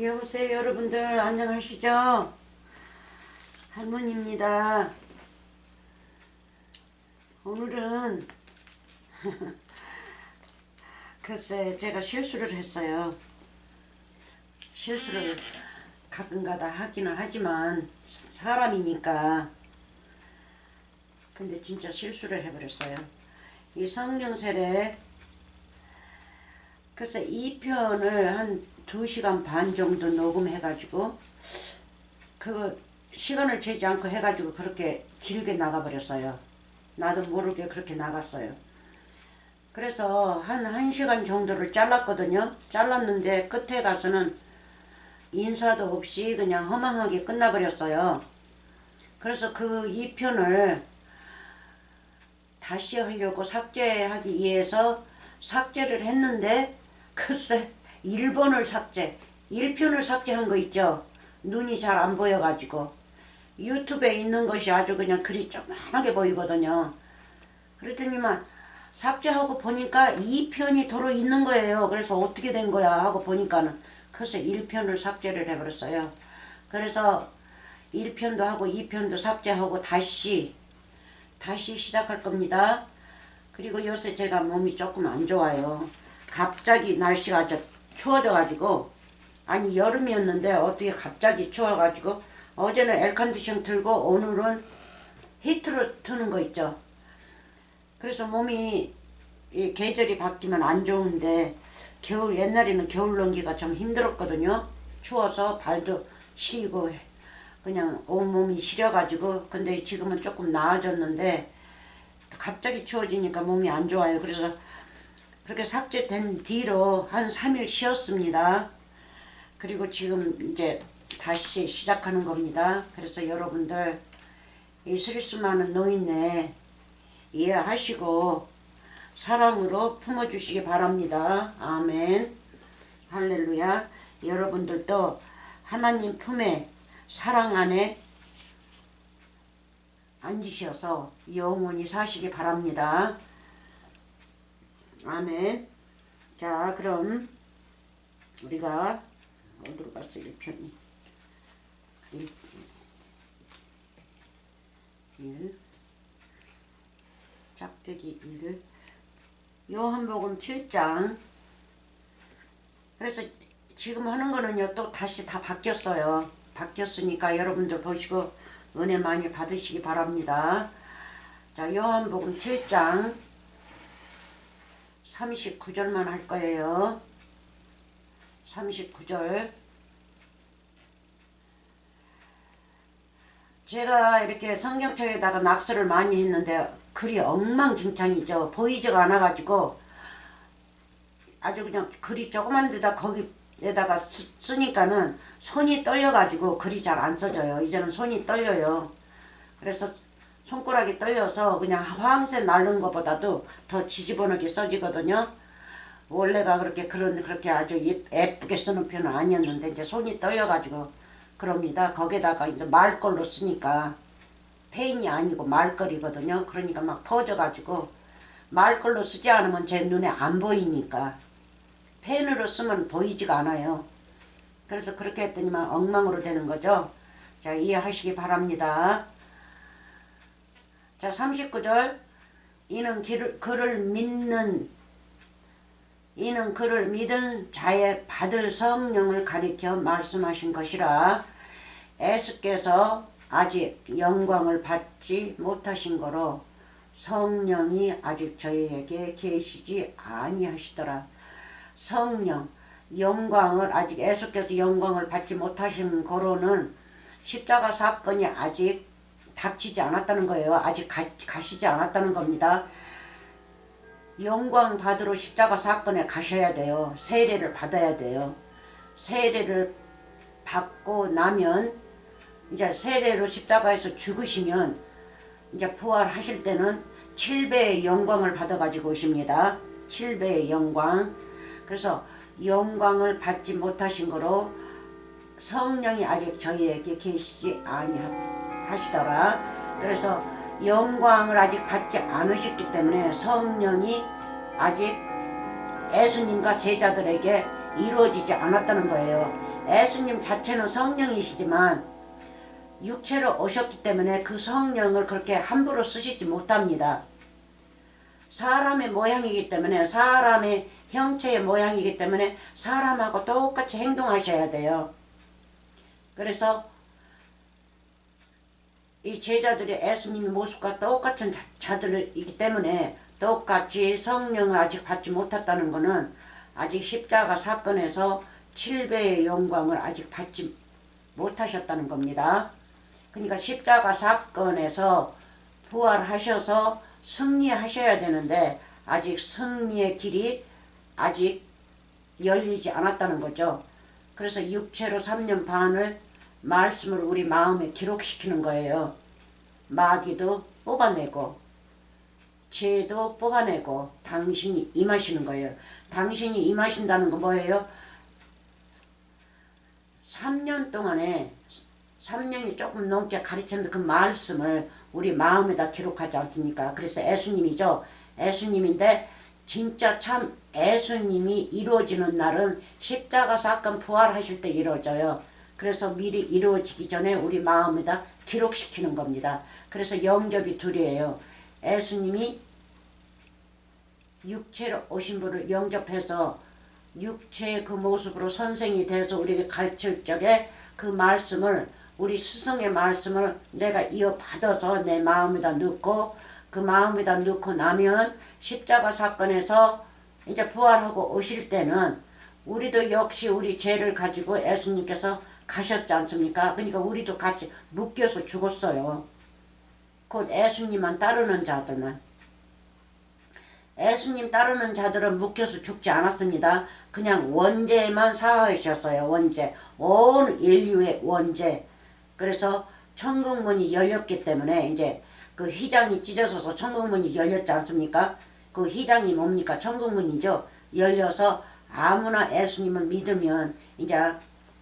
여보세요, 여러분들 안녕하시죠? 할머니입니다. 오늘은 글쎄 제가 실수를 했어요. 실수를 가끔가다 하기는 하지만 사람이니까. 근데 진짜 실수를 해버렸어요. 이 성령세례 글쎄 2편을 한 2시간 반 정도 녹음해가지고 그거 시간을 재지 않고 해가지고 그렇게 길게 나가버렸어요. 나도 모르게 그렇게 나갔어요. 그래서 한 1시간 정도를 잘랐거든요. 잘랐는데 끝에 가서는 인사도 없이 그냥 허망하게 끝나버렸어요. 그래서 그 2편을 다시 하려고 삭제하기 위해서 삭제를 했는데 글쎄 1번을 삭제, 1편을 삭제한 거 있죠. 눈이 잘 안 보여가지고 유튜브에 있는 것이 아주 그냥 글이 조그만하게 보이거든요. 그랬더니만 삭제하고 보니까 2편이 도로 있는 거예요. 그래서 어떻게 된 거야 하고 보니까는 그래서 1편을 삭제를 해버렸어요. 그래서 1편도 하고 2편도 삭제하고 다시 시작할 겁니다. 그리고 요새 제가 몸이 조금 안 좋아요. 갑자기 날씨가 아주 추워져가지고, 아니 여름이었는데 어떻게 갑자기 추워가지고 어제는 에어컨디션 틀고 오늘은 히트를 트는 거 있죠. 그래서 몸이 이 계절이 바뀌면 안 좋은데 겨울, 옛날에는 겨울 넘기가 좀 힘들었거든요. 추워서 발도 시리고 그냥 온몸이 시려가지고. 근데 지금은 조금 나아졌는데 갑자기 추워지니까 몸이 안 좋아요. 그래서 그렇게 삭제된 뒤로 한 3일 쉬었습니다. 그리고 지금 이제 다시 시작하는 겁니다. 그래서 여러분들 이 스트레스 많은 노인네 이해하시고 사랑으로 품어주시기 바랍니다. 아멘. 할렐루야. 여러분들도 하나님 품에 사랑 안에 앉으셔서 영원히 사시기 바랍니다. 아멘. 자, 그럼 우리가 어디로 갔어? 1편이 1 짝대기 1 요한복음 7장. 그래서 지금 하는 거는요 또 다시 다 바뀌었어요. 바뀌었으니까 여러분들 보시고 은혜 많이 받으시기 바랍니다. 자, 요한복음 7장 39절만 할 거예요. 39절. 제가 이렇게 성경책에다가 낙서를 많이 했는데 글이 엉망진창이죠. 보이지가 않아가지고 아주 그냥 글이 조그만 데다 거기에다가 쓰니까는 손이 떨려가지고 글이 잘 안 써져요. 이제는 손이 떨려요. 그래서 손가락이 떨려서 그냥 화음새 날른 것보다도 더 지지번하게 써지거든요. 원래가 그렇게 아주 예쁘게 쓰는 편은 아니었는데 이제 손이 떨려가지고 그럽니다. 거기다가 이제 말걸로 쓰니까 페인이 아니고 말걸이거든요. 그러니까 막 퍼져가지고 말걸로 쓰지 않으면 제 눈에 안 보이니까 펜으로 쓰면 보이지가 않아요. 그래서 그렇게 했더니만 엉망으로 되는 거죠. 자, 이해하시기 바랍니다. 자, 39절. 이는 그를 믿은 자의 받을 성령을 가리켜 말씀하신 것이라. 예수께서 아직 영광을 받지 못하신 거로 성령이 아직 저희에게 계시지 아니하시더라. 성령, 영광을 아직 예수께서 영광을 받지 못하신 거로는 십자가 사건이 아직 닥치지 않았다는 거예요. 아직 가시지 않았다는 겁니다. 영광 받으러 십자가 사건에 가셔야 돼요. 세례를 받아야 돼요. 세례를 받고 나면 이제 세례로 십자가에서 죽으시면 이제 부활하실 때는 7배의 영광을 받아가지고 오십니다. 7배의 영광. 그래서 영광을 받지 못하신 거로 성령이 아직 저희에게 계시지 아니하시더라. 그래서 영광을 아직 받지 않으셨기 때문에 성령이 아직 예수님과 제자들에게 이루어지지 않았다는 거예요. 예수님 자체는 성령이시지만 육체로 오셨기 때문에 그 성령을 그렇게 함부로 쓰시지 못합니다. 사람의 모양이기 때문에, 사람의 형체의 모양이기 때문에 사람하고 똑같이 행동하셔야 돼요. 그래서 이 제자들이 예수님의 모습과 똑같은 자들이기 때문에 똑같이 성령을 아직 받지 못했다는 것은 아직 십자가 사건에서 7배의 영광을 아직 받지 못하셨다는 겁니다. 그러니까 십자가 사건에서 부활하셔서 승리하셔야 되는데 아직 승리의 길이 아직 열리지 않았다는 거죠. 그래서 육체로 3년 반을 말씀을 우리 마음에 기록시키는 거예요. 마귀도 뽑아내고 죄도 뽑아내고 당신이 임하시는 거예요. 당신이 임하신다는 건 뭐예요? 3년 동안에 3년이 조금 넘게 가르쳤는데 그 말씀을 우리 마음에다 기록하지 않습니까? 그래서 예수님이죠. 예수님인데 진짜 참 예수님이 이루어지는 날은 십자가 사건 부활하실 때 이루어져요. 그래서 미리 이루어지기 전에 우리 마음에다 기록시키는 겁니다. 그래서 영접이 둘이에요. 예수님이 육체로 오신 분을 영접해서 육체의 그 모습으로 선생이 되어서 우리에게 가르칠 적에 그 말씀을, 우리 스승의 말씀을 내가 이어받아서 내 마음에다 넣고, 그 마음에다 넣고 나면 십자가 사건에서 이제 부활하고 오실 때는 우리도 역시 우리 죄를 가지고 예수님께서 가셨지 않습니까? 그러니까 우리도 같이 묶여서 죽었어요. 곧 예수님만 따르는 자들만. 예수님 따르는 자들은 묶여서 죽지 않았습니다. 그냥 원죄만 사하셨어요. 원죄. 온 인류의 원죄. 그래서 천국문이 열렸기 때문에 이제 그 휘장이 찢어져서 천국문이 열렸지 않습니까? 그 휘장이 뭡니까? 천국문이죠. 열려서 아무나 예수님을 믿으면 이제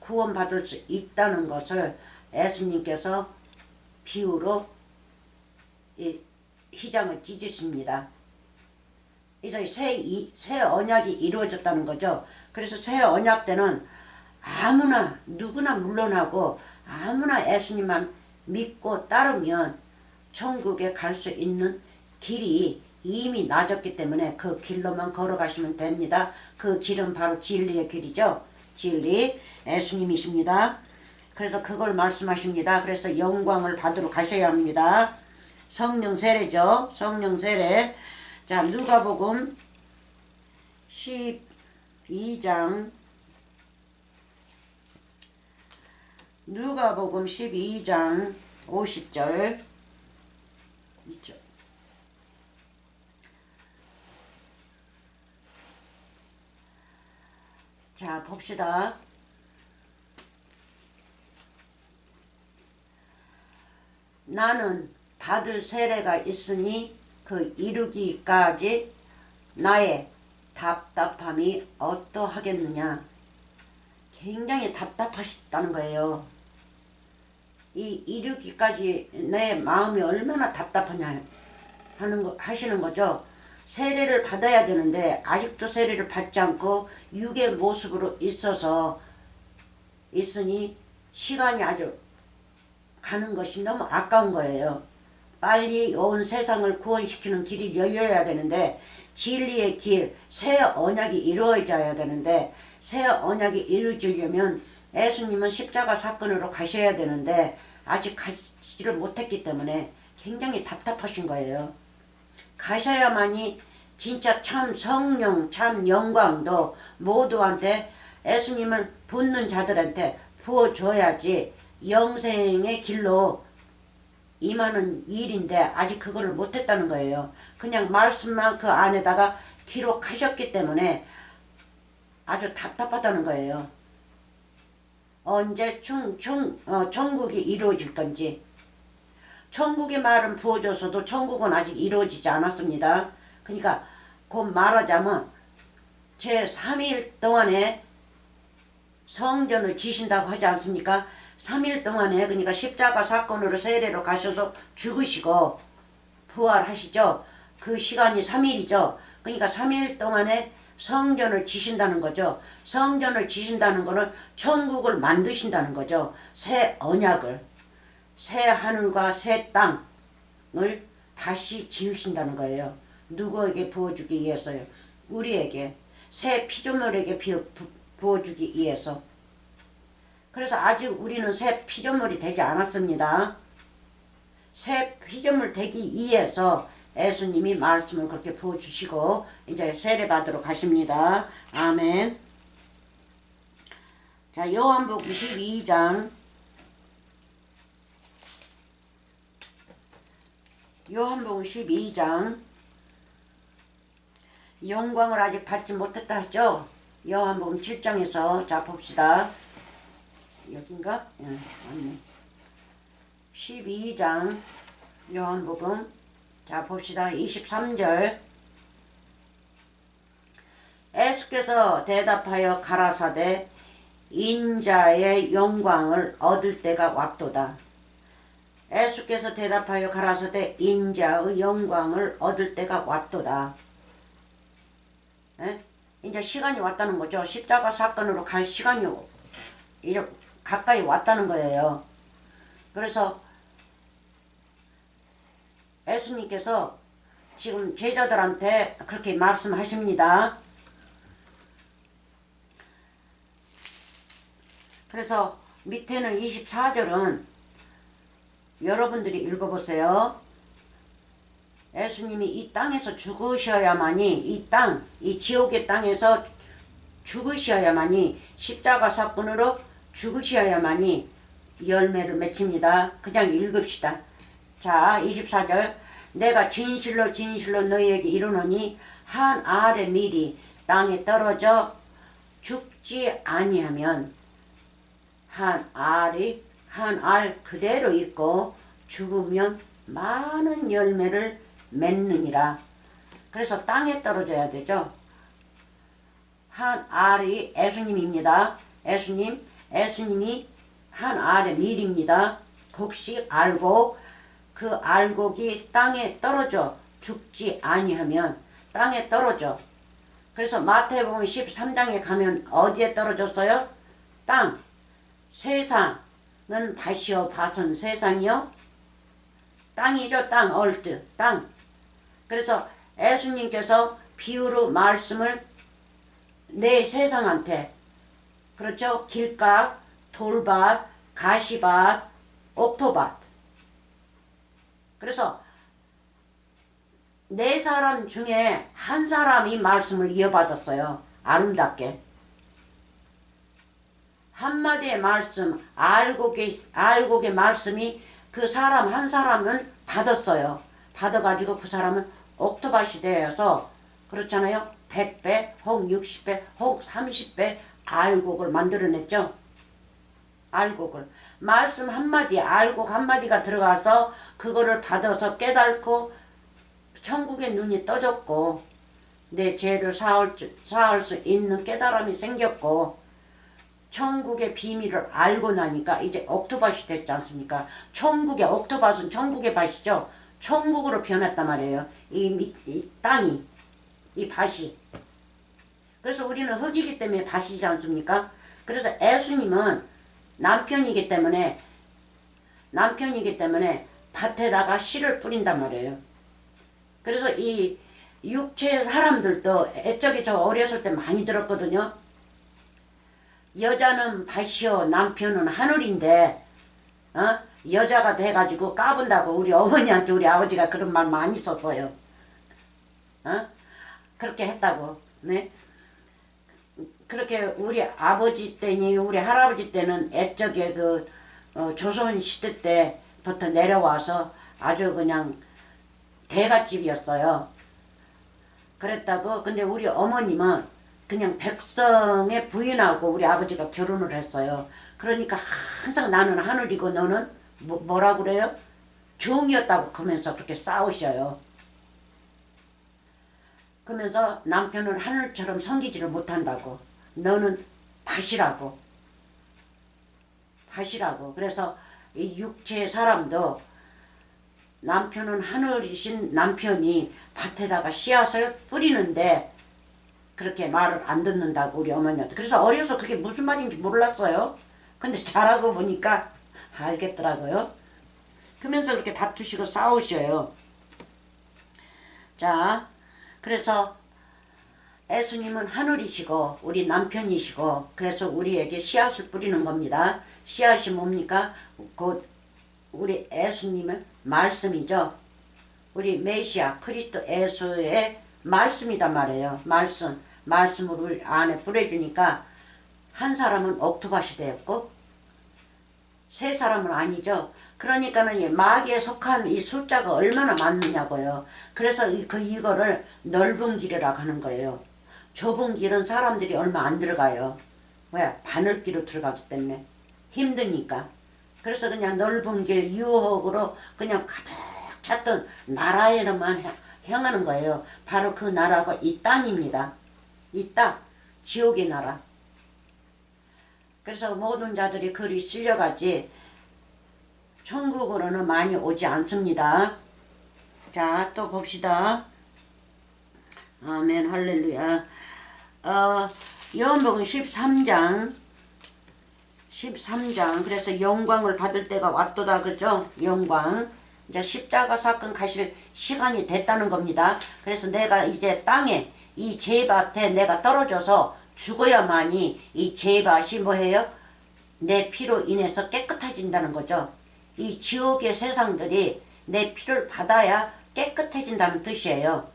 구원받을 수 있다는 것을 예수님께서 비유로 이 휘장을 찢으십니다. 이제 새 언약이 이루어졌다는 거죠. 그래서 새 언약 때는 아무나 누구나 물러나고 아무나 예수님만 믿고 따르면 천국에 갈 수 있는 길이 이미 나졌기 때문에 그 길로만 걸어가시면 됩니다. 그 길은 바로 진리의 길이죠. 진리, 예수님이십니다. 그래서 그걸 말씀하십니다. 그래서 영광을 받으러 가셔야 합니다. 성령 세례죠. 성령 세례. 자, 누가복음 12장, 누가복음 12장 50절. 자, 봅시다. 나는 받을 세례가 있으니 그 이루기까지 나의 답답함이 어떠하겠느냐. 굉장히 답답하셨다는 거예요. 이 이루기까지 내 마음이 얼마나 답답하냐 하시는 거죠. 세례를 받아야 되는데 아직도 세례를 받지 않고 육의 모습으로 있으니 시간이 아주 가는 것이 너무 아까운 거예요. 빨리 온 세상을 구원시키는 길이 열려야 되는데 진리의 길, 새 언약이 이루어져야 되는데 새 언약이 이루어지려면 예수님은 십자가 사건으로 가셔야 되는데 아직 가지를 못했기 때문에 굉장히 답답하신 거예요. 가셔야만이 진짜 참 성령, 참 영광도 모두한테 예수님을 붙는 자들한테 부어줘야지 영생의 길로 임하는 일인데 아직 그거를 못했다는 거예요. 그냥 말씀만 그 안에다가 기록하셨기 때문에 아주 답답하다는 거예요. 언제 천국이 이루어질 건지. 천국의 말은 부어져서도 천국은 아직 이루어지지 않았습니다. 그러니까 곧 말하자면 제3일 동안에 성전을 지신다고 하지 않습니까? 3일 동안에, 그러니까 십자가 사건으로 세례로 가셔서 죽으시고 부활하시죠. 그 시간이 3일이죠. 그러니까 3일 동안에 성전을 지신다는 거죠. 성전을 지신다는 거는 천국을 만드신다는 거죠. 새 언약을, 새 하늘과 새 땅을 다시 지으신다는 거예요. 누구에게 부어주기 위해서요? 우리에게, 새 피조물에게 부어주기 위해서. 그래서 아직 우리는 새 피조물이 되지 않았습니다. 새 피조물 되기 위해서 예수님이 말씀을 그렇게 부어주시고 이제 세례받으러 가십니다. 아멘. 자, 요한복음 12장, 요한복음 12장, 영광을 아직 받지 못했다 했죠. 요한복음 7장에서 자 봅시다. 여긴가? 응, 맞네. 12장 요한복음, 자 봅시다. 23절. 예수께서 대답하여 가라사대 인자의 영광을 얻을 때가 왔도다. 예수께서 대답하여 가라사대 인자의 영광을 얻을 때가 왔도다. 에? 이제 시간이 왔다는 거죠. 십자가 사건으로 갈 시간이 이제 가까이 왔다는 거예요. 그래서 예수님께서 지금 제자들한테 그렇게 말씀하십니다. 그래서 밑에는 24절은 여러분들이 읽어보세요. 예수님이 이 땅에서 죽으셔야만이, 이 땅, 이 지옥의 땅에서 죽으셔야만이, 십자가 사건으로 죽으셔야만이 열매를 맺힙니다. 그냥 읽읍시다. 자, 24절. 내가 진실로 진실로 너희에게 이르노니 한 알의 밀이 땅에 떨어져 죽지 아니하면 한 알 그대로 있고 죽으면 많은 열매를 맺느니라. 그래서 땅에 떨어져야 되죠. 한 알이 예수님입니다. 예수님이 한 알의 밀입니다. 곡식 알곡, 그 알곡이 땅에 떨어져 죽지 아니하면 땅에 떨어져. 그래서 마태복음 13장에 가면 어디에 떨어졌어요? 땅. 세상은 밭이요, 밭은 세상이요. 땅이죠. 땅, 얼트, 땅. 그래서 예수님께서 비유로 말씀을 내 세상한테, 그렇죠? 길가, 돌밭, 가시밭, 옥토밭. 그래서 네 사람 중에 한 사람이 말씀을 이어받았어요. 아름답게. 한마디의 말씀, 알곡의 말씀이 그 사람 한 사람은 받았어요. 받아가지고 그 사람은 옥토밭이 되어서, 그렇잖아요. 100배, 혹 60배, 혹 30배 알곡을 만들어냈죠. 알곡을. 말씀 한마디, 알곡 한마디가 들어가서 그거를 받아서 깨닫고 천국의 눈이 떠졌고 내 죄를 사할 수 있는 깨달음이 생겼고 천국의 비밀을 알고 나니까 이제 옥토밭이 됐지 않습니까? 천국의 옥토밭은 천국의 밭이죠. 천국으로 변했단 말이에요. 이 땅이, 이 밭이. 그래서 우리는 흙이기 때문에 밭이지 않습니까? 그래서 예수님은 남편이기 때문에 밭에다가 씨를 뿌린단 말이에요. 그래서 이 육체의 사람들도 애적이 저 어렸을 때 많이 들었거든요. 여자는 밭이요 남편은 하늘인데 여자가 돼가지고 까분다고 우리 어머니한테 우리 아버지가 그런 말 많이 썼어요. 그렇게 했다고. 네? 그렇게 우리 아버지 때니 우리 할아버지 때는 애적에 조선 시대 때부터 내려와서 아주 그냥 대갓집이었어요. 그랬다고. 근데 우리 어머님은 그냥 백성의 부인하고 우리 아버지가 결혼을 했어요. 그러니까 항상 나는 하늘이고 너는 뭐라 그래요? 종이었다고 그러면서 그렇게 싸우셔요. 그러면서 남편은 하늘처럼 섬기지를 못한다고. 너는 밭이라고. 그래서 이 육체의 사람도 남편은 하늘이신 남편이 밭에다가 씨앗을 뿌리는데 그렇게 말을 안 듣는다고 우리 어머니한테. 그래서 어려서 그게 무슨 말인지 몰랐어요. 근데 잘하고 보니까 알겠더라고요. 그러면서 그렇게 다투시고 싸우셔요. 자, 그래서 예수님은 하늘이시고 우리 남편이시고 그래서 우리에게 씨앗을 뿌리는 겁니다. 씨앗이 뭡니까? 곧 우리 예수님의 말씀이죠. 우리 메시아 그리스도 예수의 말씀이다 말이에요. 말씀을 우리 안에 뿌려주니까 한 사람은 옥토밭이 되었고 세 사람은 아니죠. 그러니까는 마귀에 속한 이 숫자가 얼마나 많느냐고요. 그래서 이거를 넓은 길이라고 하는 거예요. 좁은 길은 사람들이 얼마 안 들어가요. 왜? 바늘길로 들어가기 때문에 힘드니까. 그래서 그냥 넓은 길 유혹으로 그냥 가득 찼던 나라에만 향하는 거예요. 바로 그 나라가 이 땅입니다. 이 땅, 지옥의 나라. 그래서 모든 자들이 그리 쓸려가지 천국으로는 많이 오지 않습니다. 자, 또 봅시다. 아멘 할렐루야. 요한복음 13장 그래서 영광을 받을 때가 왔도다 그죠? 영광. 이제 십자가 사건 가실 시간이 됐다는 겁니다. 그래서 내가 이제 땅에 이 죄밭에 내가 떨어져서 죽어야만이 이 죄밭이 뭐해요? 내 피로 인해서 깨끗해진다는 거죠. 이 지옥의 세상들이 내 피를 받아야 깨끗해진다는 뜻이에요.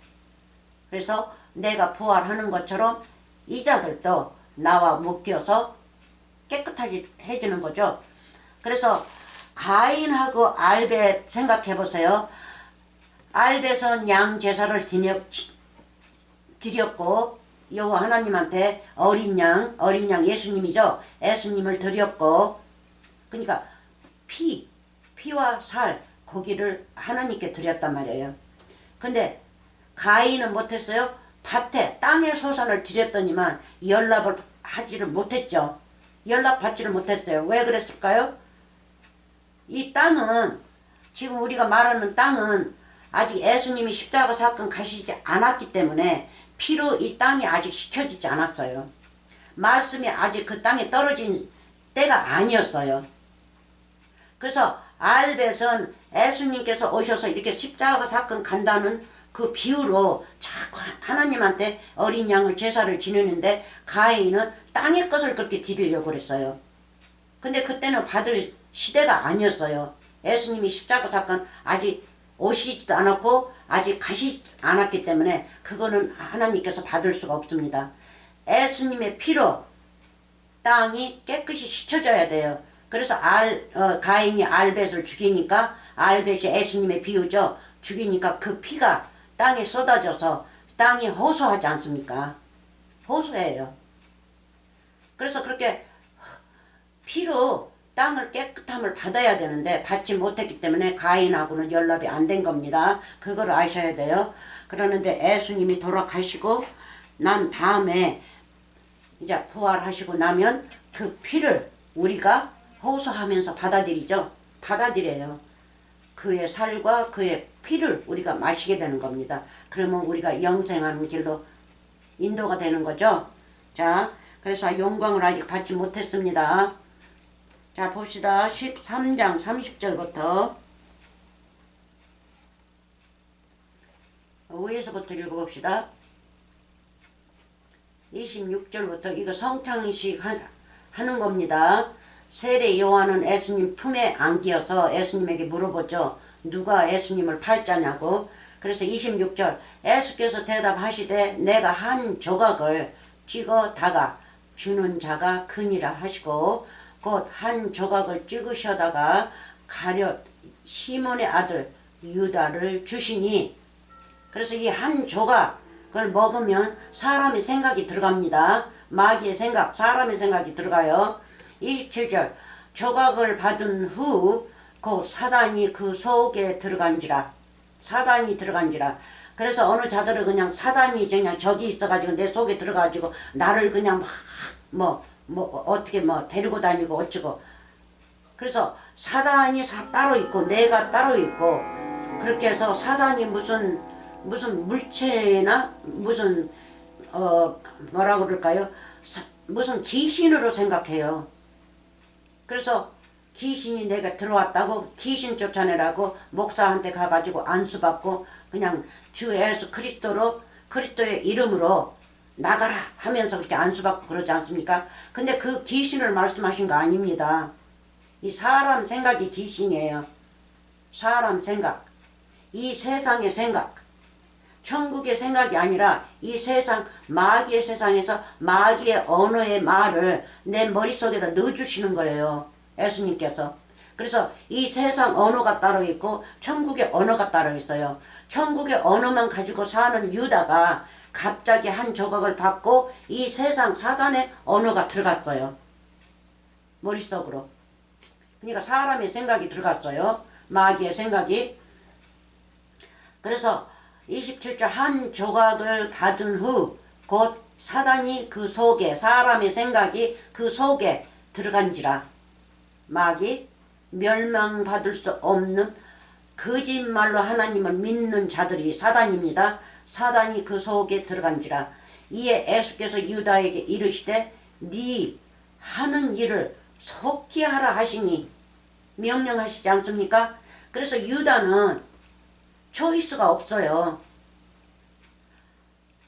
그래서 내가 부활하는 것처럼 이 자들도 나와 묶여서 깨끗해지는 거죠. 그래서 가인하고 알벳 생각해 보세요. 알벳은 양 제사를 드렸고 여호와 하나님한테 어린 양 예수님이죠. 예수님을 드렸고 그러니까 피와 살 고기를 하나님께 드렸단 말이에요. 근데 가인은 못했어요. 밭에 땅의 소산을 드렸더니만 연락을 하지를 못했죠. 연락받지를 못했어요. 왜 그랬을까요? 이 땅은 지금 우리가 말하는 땅은 아직 예수님이 십자가 사건 가시지 않았기 때문에 피로 이 땅이 아직 식혀지지 않았어요. 말씀이 아직 그 땅에 떨어진 때가 아니었어요. 그래서 알벳은 예수님께서 오셔서 이렇게 십자가 사건 간다는 그 비유로 자꾸 하나님한테 어린 양을 제사를 지내는데 가인은 땅의 것을 그렇게 드리려고 그랬어요. 근데 그때는 받을 시대가 아니었어요. 예수님이 십자가 사건 아직 오시지도 않았고 아직 가시지 않았기 때문에 그거는 하나님께서 받을 수가 없습니다. 예수님의 피로 땅이 깨끗이 씻혀져야 돼요. 그래서 가인이 알벳을 죽이니까 알벳이 예수님의 비유죠. 죽이니까 그 피가 땅에 쏟아져서 땅이 호소하지 않습니까? 호소해요. 그래서 그렇게 피로 땅을 깨끗함을 받아야 되는데 받지 못했기 때문에 가인하고는 연락이 안 된 겁니다. 그걸 아셔야 돼요. 그러는데 예수님이 돌아가시고 난 다음에 이제 부활하시고 나면 그 피를 우리가 호소하면서 받아들이죠. 받아들여요. 그의 살과 그의 피를 우리가 마시게 되는 겁니다. 그러면 우리가 영생하는 길로 인도가 되는 거죠. 자, 그래서 영광을 아직 받지 못했습니다. 자, 봅시다. 13장 30절부터 위에서부터 읽어봅시다. 26절부터 이거 성창식 하는 겁니다. 세례 요한은 예수님 품에 안기어서 예수님에게 물어보죠. 누가 예수님을 팔자냐고. 그래서 26절 예수께서 대답하시되 내가 한 조각을 찍어 다가 주는 자가 크니라 하시고 곧 한 조각을 찍으셔다가 가룟 시몬의 아들 유다를 주시니. 그래서 이 한 조각을 먹으면 사람의 생각이 들어갑니다. 마귀의 생각, 사람의 생각이 들어가요. 27절 조각을 받은 후 곧 사단이 그 속에 들어간지라. 사단이 들어간지라. 그래서 어느 자들은 그냥 사단이 그냥 저기 있어가지고 내 속에 들어가지고 나를 그냥 막 어떻게 데리고 다니고 어쩌고. 그래서 사단이 따로 있고 내가 따로 있고 그렇게 해서 사단이 무슨 물체나 무슨 뭐라 그럴까요? 무슨 귀신으로 생각해요. 그래서 귀신이 내가 들어왔다고 귀신 쫓아내라고 목사한테 가가지고 안수받고 그냥 주 예수 그리스도의 이름으로 나가라 하면서 그렇게 안수받고 그러지 않습니까? 근데 그 귀신을 말씀하신 거 아닙니다. 이 사람 생각이 귀신이에요. 사람 생각, 이 세상의 생각, 천국의 생각이 아니라 이 세상 마귀의 세상에서 마귀의 언어의 말을 내 머릿속에다 넣어주시는 거예요. 예수님께서. 그래서 이 세상 언어가 따로 있고 천국의 언어가 따로 있어요. 천국의 언어만 가지고 사는 유다가 갑자기 한 조각을 받고 이 세상 사단의 언어가 들어갔어요. 머릿속으로. 그러니까 사람의 생각이 들어갔어요. 마귀의 생각이. 그래서 27절 한 조각을 받은 후 곧 사단이 그 속에 사람의 생각이 그 속에 들어간지라. 마귀 멸망받을 수 없는 거짓말로 하나님을 믿는 자들이 사단입니다. 사단이 그 속에 들어간지라. 이에 예수께서 유다에게 이르시되 네 하는 일을 속히 하라 하시니 명령하시지 않습니까? 그래서 유다는 초이스가 없어요.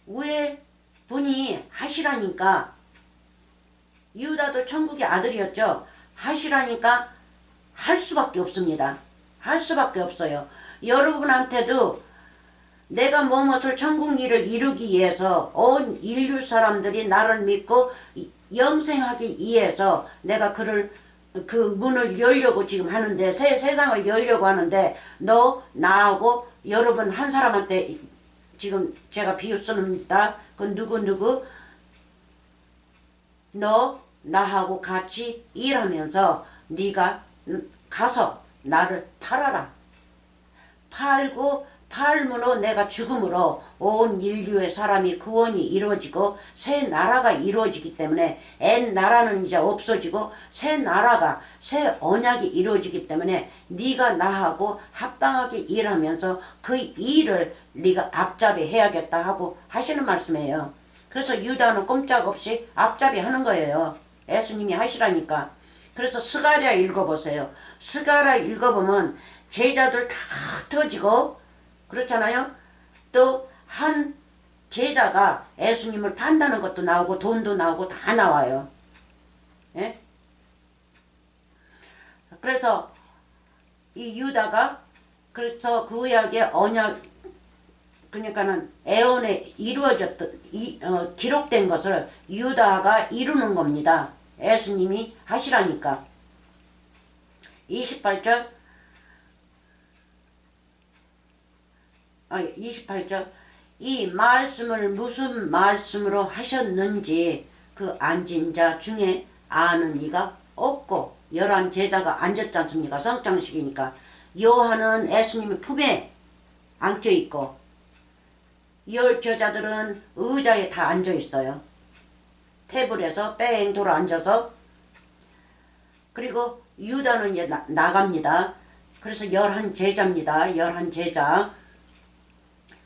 왜 분이 하시라니까. 유다도 천국의 아들이었죠. 하시라니까 할 수밖에 없습니다. 할 수밖에 없어요. 여러분한테도 내가 무엇을 천국 일을 이루기 위해서 온 인류 사람들이 나를 믿고 영생하기 위해서 내가 그 문을 열려고 지금 하는데 새 세상을 열려고 하는데 너 나하고 여러분 한 사람한테 지금 제가 비웃습니다. 그 누구 너 나하고 같이 일하면서 네가 가서 나를 팔아라. 팔고 팔므로 내가 죽음으로 온 인류의 사람이 구원이 이루어지고 새 나라가 이루어지기 때문에 옛 나라는 이제 없어지고 새 나라가 새 언약이 이루어지기 때문에 네가 나하고 합당하게 일하면서 그 일을 네가 앞잡이 해야겠다 하고 하시는 말씀이에요. 그래서 유다는 꼼짝없이 앞잡이 하는 거예요. 예수님이 하시라니까. 그래서 스가랴 읽어보세요. 스가랴 읽어보면 제자들 다 터지고 그렇잖아요. 또 한 제자가 예수님을 판다는 것도 나오고 돈도 나오고 다 나와요. 예? 그래서 이 유다가 그래서 그 구약의 언약 그러니까는 애언에 이루어졌던 기록된 것을 유다가 이루는 겁니다. 예수님이 하시라니까. 28절 28절 이 말씀을 무슨 말씀으로 하셨는지 그 앉은 자 중에 아는 이가 없고 11 제자가 앉았지 않습니까? 성장식이니까. 요한은 예수님의 품에 안겨있고 10 제자들은 의자에 다 앉아있어요. 테이블에서 뺑 돌아 앉아서. 그리고 유다는 이제 나갑니다. 그래서 11 제자입니다. 11 제자.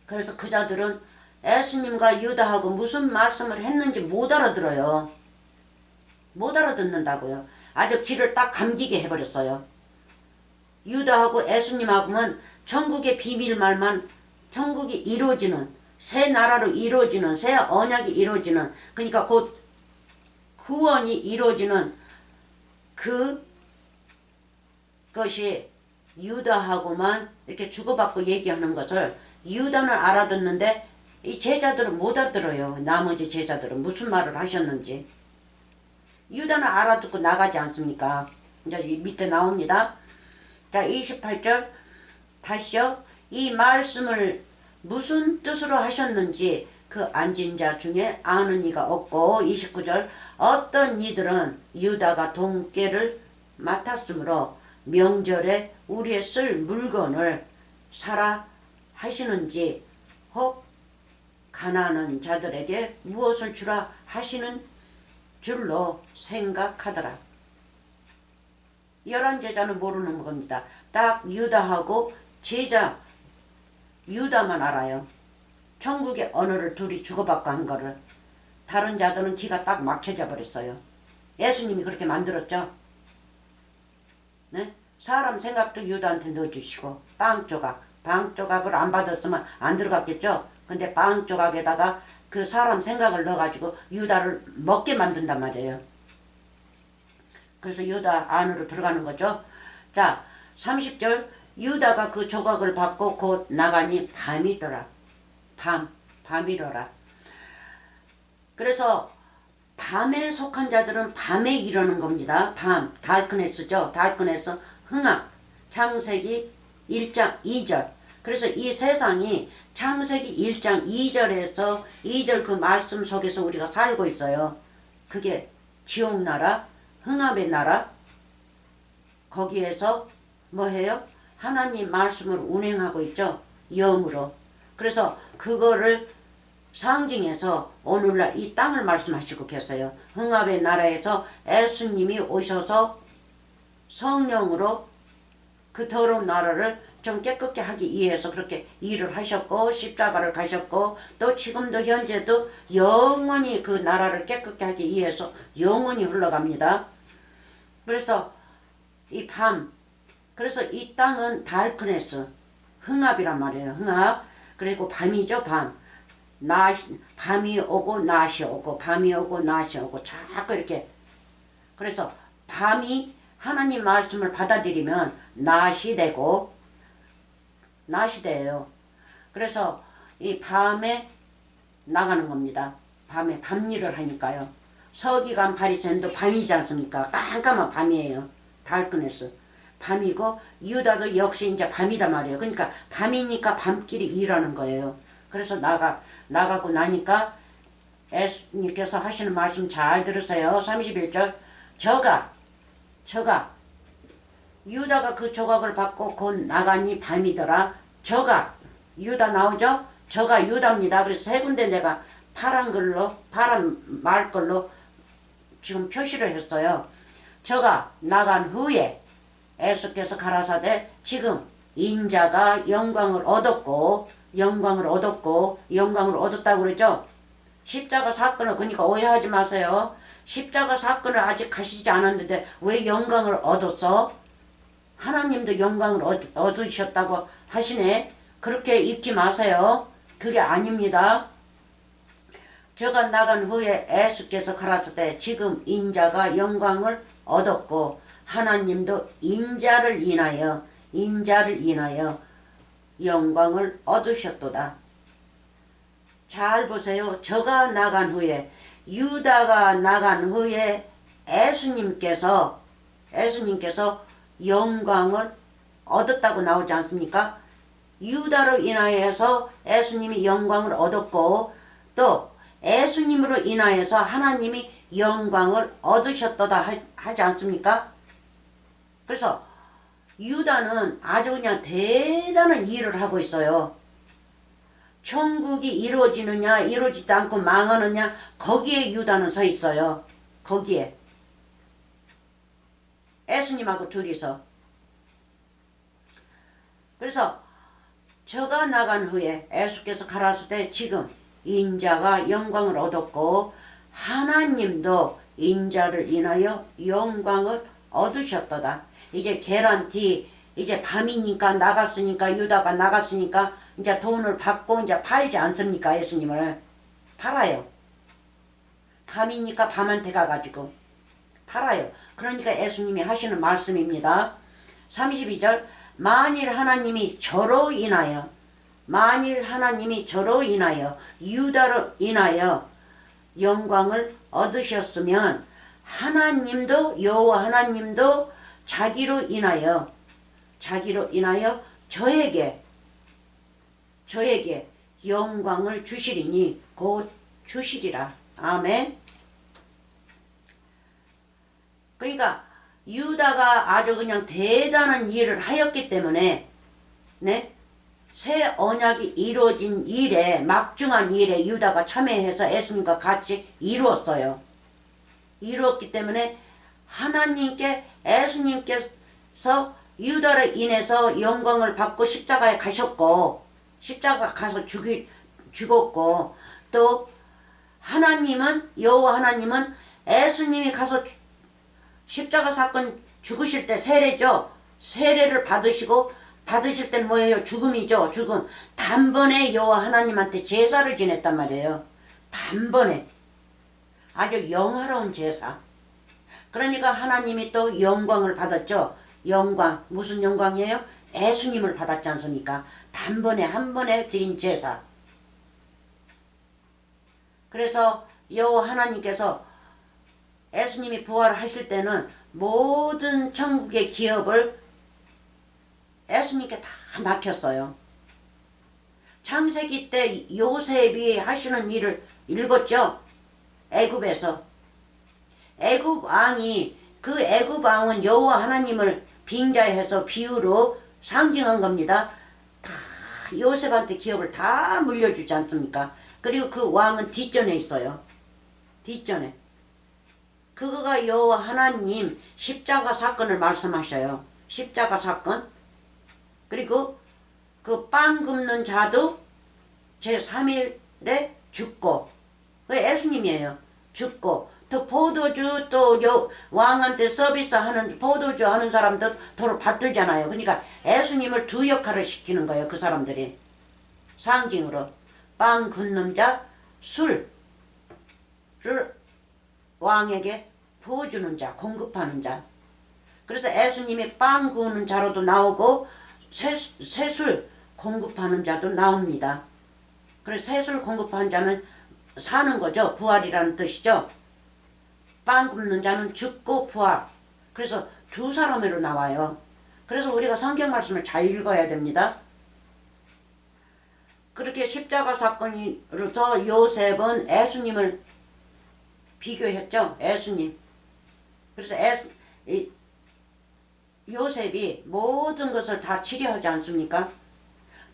그래서 그 자들은 예수님과 유다하고 무슨 말씀을 했는지 못 알아들어요. 못 알아듣는다고요. 아주 귀를 딱 감기게 해버렸어요. 유다하고 예수님하고는 천국의 비밀말만 천국이 이루어지는 새 나라로 이루어지는 새 언약이 이루어지는 그러니까 곧 구원이 이루어지는 그것이 유다하고만 이렇게 주고받고 얘기하는 것을 유다는 알아듣는데 이 제자들은 못 알아들어요. 나머지 제자들은 무슨 말을 하셨는지. 유다는 알아듣고 나가지 않습니까? 이제 밑에 나옵니다. 자 28절 다시요. 이 말씀을 무슨 뜻으로 하셨는지 그 앉은 자 중에 아는 이가 없고 29절 어떤 이들은 유다가 돈깨를 맡았으므로 명절에 우리의 쓸 물건을 사라 하시는지 혹 가난한 자들에게 무엇을 주라 하시는 줄로 생각하더라. 11 제자는 모르는 겁니다. 딱 유다하고 제자 유다만 알아요. 천국의 언어를 둘이 주고받고 한 거를. 다른 자들은 기가 딱 막혀져 버렸어요. 예수님이 그렇게 만들었죠. 네? 사람 생각도 유다한테 넣어주시고 빵 조각을 안 받았으면 안 들어갔겠죠. 근데 빵 조각에다가 그 사람 생각을 넣어가지고 유다를 먹게 만든단 말이에요. 그래서 유다 안으로 들어가는 거죠. 자, 30절 유다가 그 조각을 받고 곧 나가니 밤이더라. 밤이더라. 그래서 밤에 속한 자들은 밤에 이러는 겁니다. 밤, 달크네스죠. 달크네스, 흥악, 창세기 1장 2절. 그래서 이 세상이 창세기 1장 2절에서 2절 그 말씀 속에서 우리가 살고 있어요. 그게 지옥나라, 흥압의 나라, 거기에서 뭐 해요? 하나님 말씀을 운행하고 있죠. 영으로. 그래서 그거를 상징해서 오늘날 이 땅을 말씀하시고 계세요. 흥압의 나라에서 예수님이 오셔서 성령으로 그 더러운 나라를 좀 깨끗게 하기 위해서 그렇게 일을 하셨고 십자가를 가셨고 또 지금도 현재도 영원히 그 나라를 깨끗게 하기 위해서 영원히 흘러갑니다. 그래서 이 밤, 그래서 이 땅은 달크네스, 흥압이란 말이에요. 흥압. 그리고 밤이죠. 밤이 오고 낮이 오고 밤이 오고 낮이 오고 자꾸 이렇게. 그래서 밤이 하나님 말씀을 받아들이면 낮이 되고 낮이 돼요. 그래서 이 밤에 나가는 겁니다. 밤에 밤일을 하니까요. 서기관 바리새인도 밤이지 않습니까? 깜깜한 밤이에요. 달크네스. 밤이고 유다도 역시 이제 밤이다 말이에요. 그러니까 밤이니까 밤길이 일하는 거예요. 그래서 나가고 나니까 예수님께서 하시는 말씀 잘 들으세요. 31절 저가 유다가 그 조각을 받고 곧 나가니 밤이더라. 저가 유다 나오죠? 저가 유다입니다. 그래서 세 군데 내가 파란 말글로 지금 표시를 했어요. 저가 나간 후에 예수께서 가라사대 지금 인자가 영광을 얻었다고 그러죠. 십자가 사건을 그러니까 오해하지 마세요. 십자가 사건을 아직 가시지 않았는데 왜 영광을 얻었어? 하나님도 영광을 얻으셨다고 하시네. 그렇게 읽지 마세요. 그게 아닙니다. 저가 나간 후에 예수께서 가라사대 지금 인자가 영광을 얻었고 하나님도 인자를 인하여 영광을 얻으셨도다. 잘 보세요. 저가 나간 후에 유다가 나간 후에 예수님께서 영광을 얻었다고 나오지 않습니까? 유다로 인하여서 예수님이 영광을 얻었고 또 예수님으로 인하여서 하나님이 영광을 얻으셨도다 하지 않습니까? 그래서 유다는 아주 그냥 대단한 일을 하고 있어요. 천국이 이루어지느냐 이루어지지 않고 망하느냐 거기에 유다는 서 있어요. 거기에 예수님하고 둘이서. 그래서 저가 나간 후에 예수께서 가라사대 지금 인자가 영광을 얻었고 하나님도 인자를 인하여 영광을 얻으셨도다. 이제 계란티 이제 밤이니까 나갔으니까 유다가 나갔으니까 이제 돈을 받고 이제 팔지 않습니까? 예수님을 팔아요. 밤이니까 밤한테 가가지고 팔아요. 그러니까 예수님이 하시는 말씀입니다. 32절 만일 하나님이 저로 인하여 유다로 인하여 영광을 얻으셨으면 하나님도 여호와 하나님도 자기로 인하여 저에게 영광을 주시리니 곧 주시리라. 아멘. 그러니까 유다가 아주 그냥 대단한 일을 하였기 때문에 새 언약이 이루어진 일에 막중한 일에 유다가 참여해서 예수님과 같이 이루었어요. 이루었기 때문에 하나님께 예수님께서 유다로 인해서 영광을 받고 십자가에 가셨고 십자가 가서 죽었고 또 하나님은 여호와 하나님은 예수님이 가서 십자가 사건 죽으실 때 세례죠. 세례를 받으실 때는 뭐예요? 죽음이죠. 죽음. 단번에 여호와 하나님한테 제사를 지냈단 말이에요. 단번에. 아주 영화로운 제사. 그러니까 하나님이 또 영광을 받았죠. 영광. 무슨 영광이에요? 예수님을 받았지 않습니까? 단번에 한 번에 드린 제사. 그래서 여호와 하나님께서 예수님이 부활을 하실 때는 모든 천국의 기업을 예수님께 다 맡겼어요. 창세기 때 요셉이 하시는 일을 읽었죠. 애굽에서. 애굽 왕이 그 애굽 왕은 여호와 하나님을 빙자해서 비유로 상징한 겁니다. 다 요셉한테 기업을 다 물려주지 않습니까? 그리고 그 왕은 뒷전에 있어요. 뒷전에. 그거가 여호와 하나님 십자가 사건을 말씀하셔요. 십자가 사건. 그리고 그 빵 굽는 자도 제3일에 죽고, 그 예수님이에요. 죽고, 또 포도주 또 왕한테 서비스하는 포도주 하는 사람도 도로 받들잖아요. 그러니까 예수님을 두 역할을 시키는 거예요. 그 사람들이 상징으로 빵 굽는 자, 술을 왕에게 부어주는 자, 공급하는 자. 그래서 예수님이 빵 구우는 자로도 나오고 새술 공급하는 자도 나옵니다. 그래서 새술 공급하는 자는 사는 거죠. 부활이라는 뜻이죠. 빵 굽는 자는 죽고 부활. 그래서 두 사람으로 나와요. 그래서 우리가 성경 말씀을 잘 읽어야 됩니다. 그렇게 십자가 사건으로서 요셉은 예수님을 비교했죠. 예수님. 그래서 요셉이 모든 것을 다 치료하지 않습니까?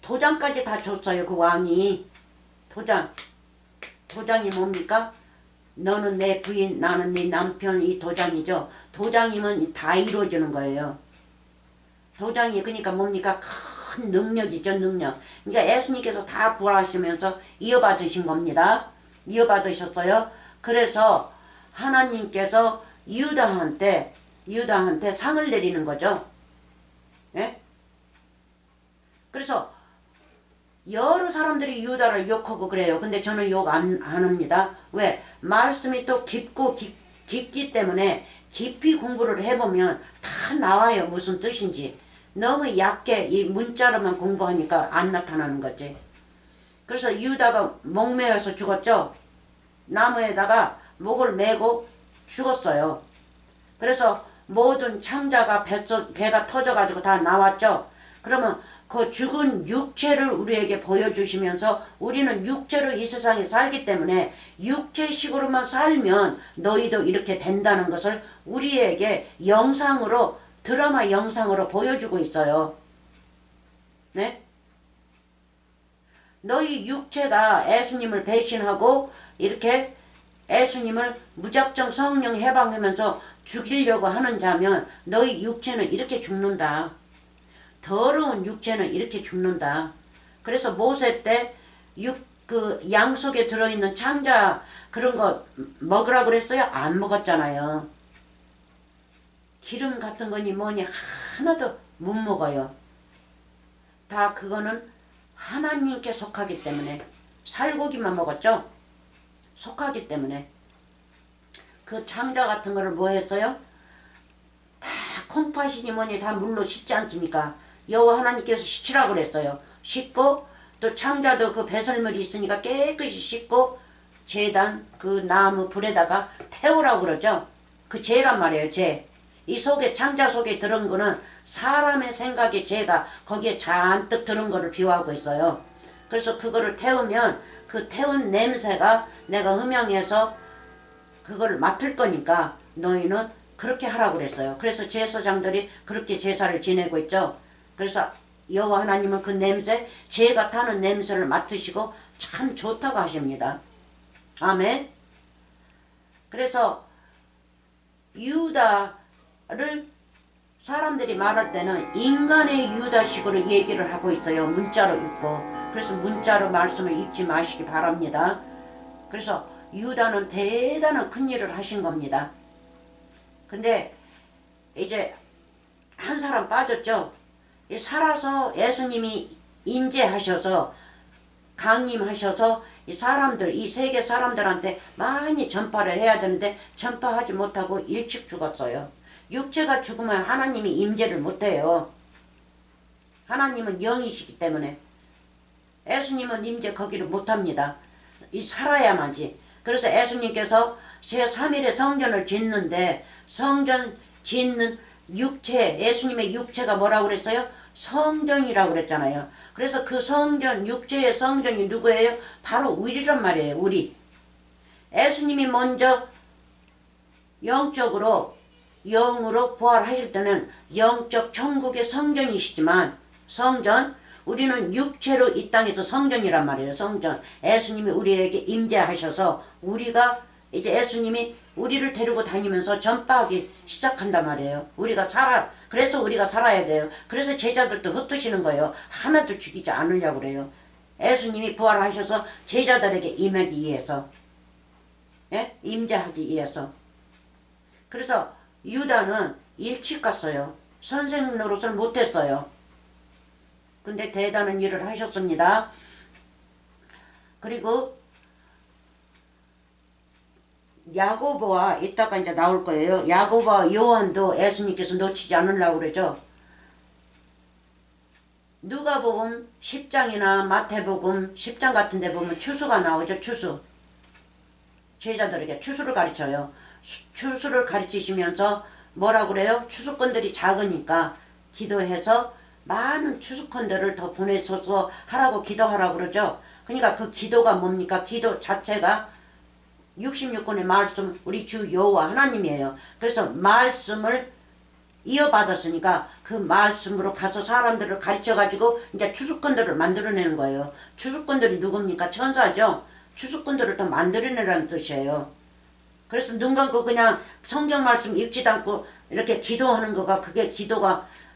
도장까지 다 줬어요. 그 왕이. 도장이 뭡니까? 너는 내 부인, 나는 네 남편. 이 도장이죠. 도장이면 다 이루어지는 거예요. 도장이 그러니까 뭡니까? 큰 능력이죠. 능력. 그러니까 예수님께서 다 부활하시면서 이어받으신 겁니다. 이어받으셨어요. 그래서 하나님께서 유다한테 상을 내리는 거죠. 예? 그래서 여러 사람들이 유다를 욕하고 그래요. 근데 저는 욕 안 합니다. 왜? 말씀이 또 깊기 때문에 깊이 공부를 해보면 다 나와요. 무슨 뜻인지. 너무 얕게 이 문자로만 공부하니까 안 나타나는 거지. 그래서 유다가 목매어서 죽었죠. 나무에다가 목을 메고 죽었어요. 그래서 모든 창자가 배가 터져가지고 다 나왔죠. 그러면 그 죽은 육체를 우리에게 보여주시면서 우리는 육체로 이 세상에 살기 때문에 육체식으로만 살면 너희도 이렇게 된다는 것을 우리에게 영상으로, 드라마 영상으로 보여주고 있어요. 네? 너희 육체가 예수님을 배신하고 이렇게 예수님을 무작정 성령 해방하면서 죽이려고 하는 자면 너희 육체는 이렇게 죽는다. 더러운 육체는 이렇게 죽는다. 그래서 모세 때 그 양 속에 들어있는 창자 그런 거 먹으라고 그랬어요? 안 먹었잖아요. 기름 같은 거니 뭐니 하나도 못 먹어요. 다 그거는 하나님께 속하기 때문에. 살고기만 먹었죠? 속하기 때문에. 그 창자 같은 거를 뭐 했어요? 다 콩팥이니 뭐니 다 물로 씻지 않습니까? 여호와 하나님께서 씻으라고 그랬어요. 씻고 또 창자도 그 배설물이 있으니까 깨끗이 씻고 제단 그 나무 불에다가 태우라고 그러죠. 그 죄란 말이에요. 죄. 이 속에 창자 속에 들은 거는 사람의 생각의 죄가 거기에 잔뜩 들은 거를 비유하고 있어요. 그래서 그거를 태우면 그 태운 냄새가 내가 흠양해서 그걸 맡을 거니까 너희는 그렇게 하라고 그랬어요. 그래서 제사장들이 그렇게 제사를 지내고 있죠. 그래서 여호와 하나님은 그 냄새, 죄가 타는 냄새를 맡으시고 참 좋다고 하십니다. 아멘. 그래서 유다를 사람들이 말할 때는 인간의 유다식으로 얘기를 하고 있어요. 문자로 읽고. 그래서 문자로 말씀을 읽지 마시기 바랍니다. 그래서 유다는 대단한 큰 일을 하신 겁니다. 근데 이제 한 사람 빠졌죠. 살아서 예수님이 임재하셔서 강림하셔서 이 사람들, 이 세계 사람들한테 많이 전파를 해야 되는데 전파하지 못하고 일찍 죽었어요. 육체가 죽으면 하나님이 임재를 못해요. 하나님은 영이시기 때문에. 예수님은 임재 거기를 못합니다. 이 살아야만지. 그래서 예수님께서 제3일에 성전을 짓는데 성전 짓는 육체, 예수님의 육체가 뭐라고 그랬어요? 성전이라고 그랬잖아요. 그래서 그 성전, 육체의 성전이 누구예요? 바로 우리란 말이에요. 우리. 예수님이 먼저 영적으로 영으로 부활하실 때는 영적 천국의 성전이시지만 성전, 우리는 육체로 이 땅에서 성전이란 말이에요. 성전. 예수님이 우리에게 임재하셔서 우리가 이제 예수님이 우리를 데리고 다니면서 전파하기 시작한단 말이에요. 그래서 우리가 살아야 돼요. 그래서 제자들도 흩으시는 거예요. 하나도 죽이지 않으려고 그래요. 예수님이 부활하셔서 제자들에게 임하기 위해서. 예? 임재하기 위해서. 그래서 유다는 일찍 갔어요. 선생 노릇을 못했어요. 근데 대단한 일을 하셨습니다. 그리고 야고보와 이따가 이제 나올 거예요. 야고보와 요한도 예수님께서 놓치지 않으려고 그러죠. 누가복음 10장이나 마태복음 10장 같은 데 보면 추수가 나오죠. 추수. 제자들에게 추수를 가르쳐요. 추수를 가르치시면서 뭐라고 그래요? 추수꾼들이 작으니까 기도해서 많은 추수꾼들을 더 보내셔서 하라고 기도하라고 그러죠. 그러니까 그 기도가 뭡니까? 기도 자체가 66권의 말씀, 우리 주 여호와 하나님이에요. 그래서 말씀을 이어받았으니까 그 말씀으로 가서 사람들을 가르쳐가지고 이제 추수꾼들을 만들어내는 거예요. 추수꾼들이 누굽니까? 천사죠. 추수꾼들을 더 만들어내라는 뜻이에요. 그래서 눈 감고 그냥 성경 말씀 읽지도 않고 이렇게 기도하는 거가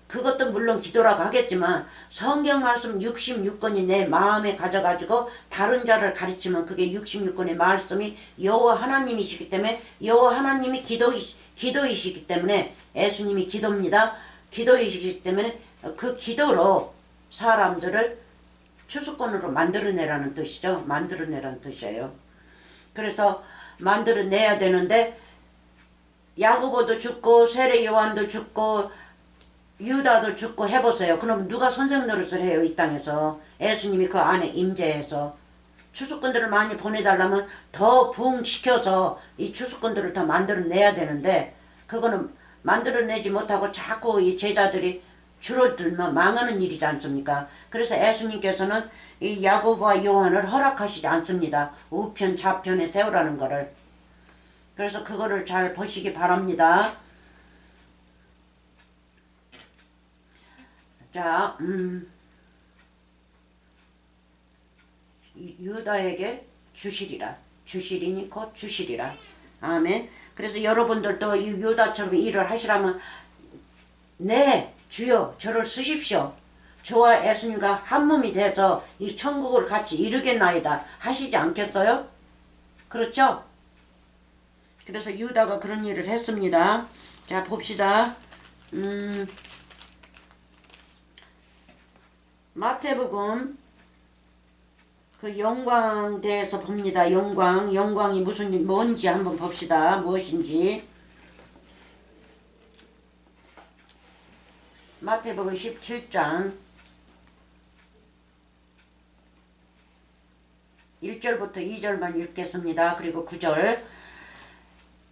그것도 물론 기도라고 하겠지만 성경 말씀 66권이 내 마음에 가져가지고 다른 자를 가르치면 그게 66권의 말씀이 여호와 하나님이시기 때문에 여호와 하나님이 기도이시기 때문에 예수님이 기도입니다. 기도이시기 때문에 그 기도로 사람들을 추수꾼으로 만들어내라는 뜻이죠. 만들어내라는 뜻이에요. 그래서 만들어내야 되는데 야고보도 죽고 세례 요한도 죽고 유다도 죽고 해보세요. 그럼 누가 선생 노릇을 해요? 이 땅에서. 예수님이 그 안에 임재해서 추수꾼들을 많이 보내달라면 더 부흥시켜서 이 추수꾼들을 더 만들어내야 되는데 그거는 만들어내지 못하고 자꾸 이 제자들이 줄어들면 망하는 일이지 않습니까? 그래서 예수님께서는 이 야고보와 요한을 허락하시지 않습니다. 우편 좌편에 세우라는 거를. 그래서 그거를 잘 보시기 바랍니다. 자, 유다에게 주시리라. 주시리니 곧 주시리라. 아멘. 그래서 여러분들도 이 유다처럼 일을 하시라면 네 주여 저를 쓰십시오. 저와 예수님과 한 몸이 돼서 이 천국을 같이 이루겠나이다 하시지 않겠어요? 그렇죠? 그래서 유다가 그런 일을 했습니다. 자 봅시다. 마태복음 그 영광 대해서 봅니다. 영광이 뭔지 한번 봅시다. 무엇인지. 마태복음 17장 1절부터 2절만 읽겠습니다. 그리고 9절.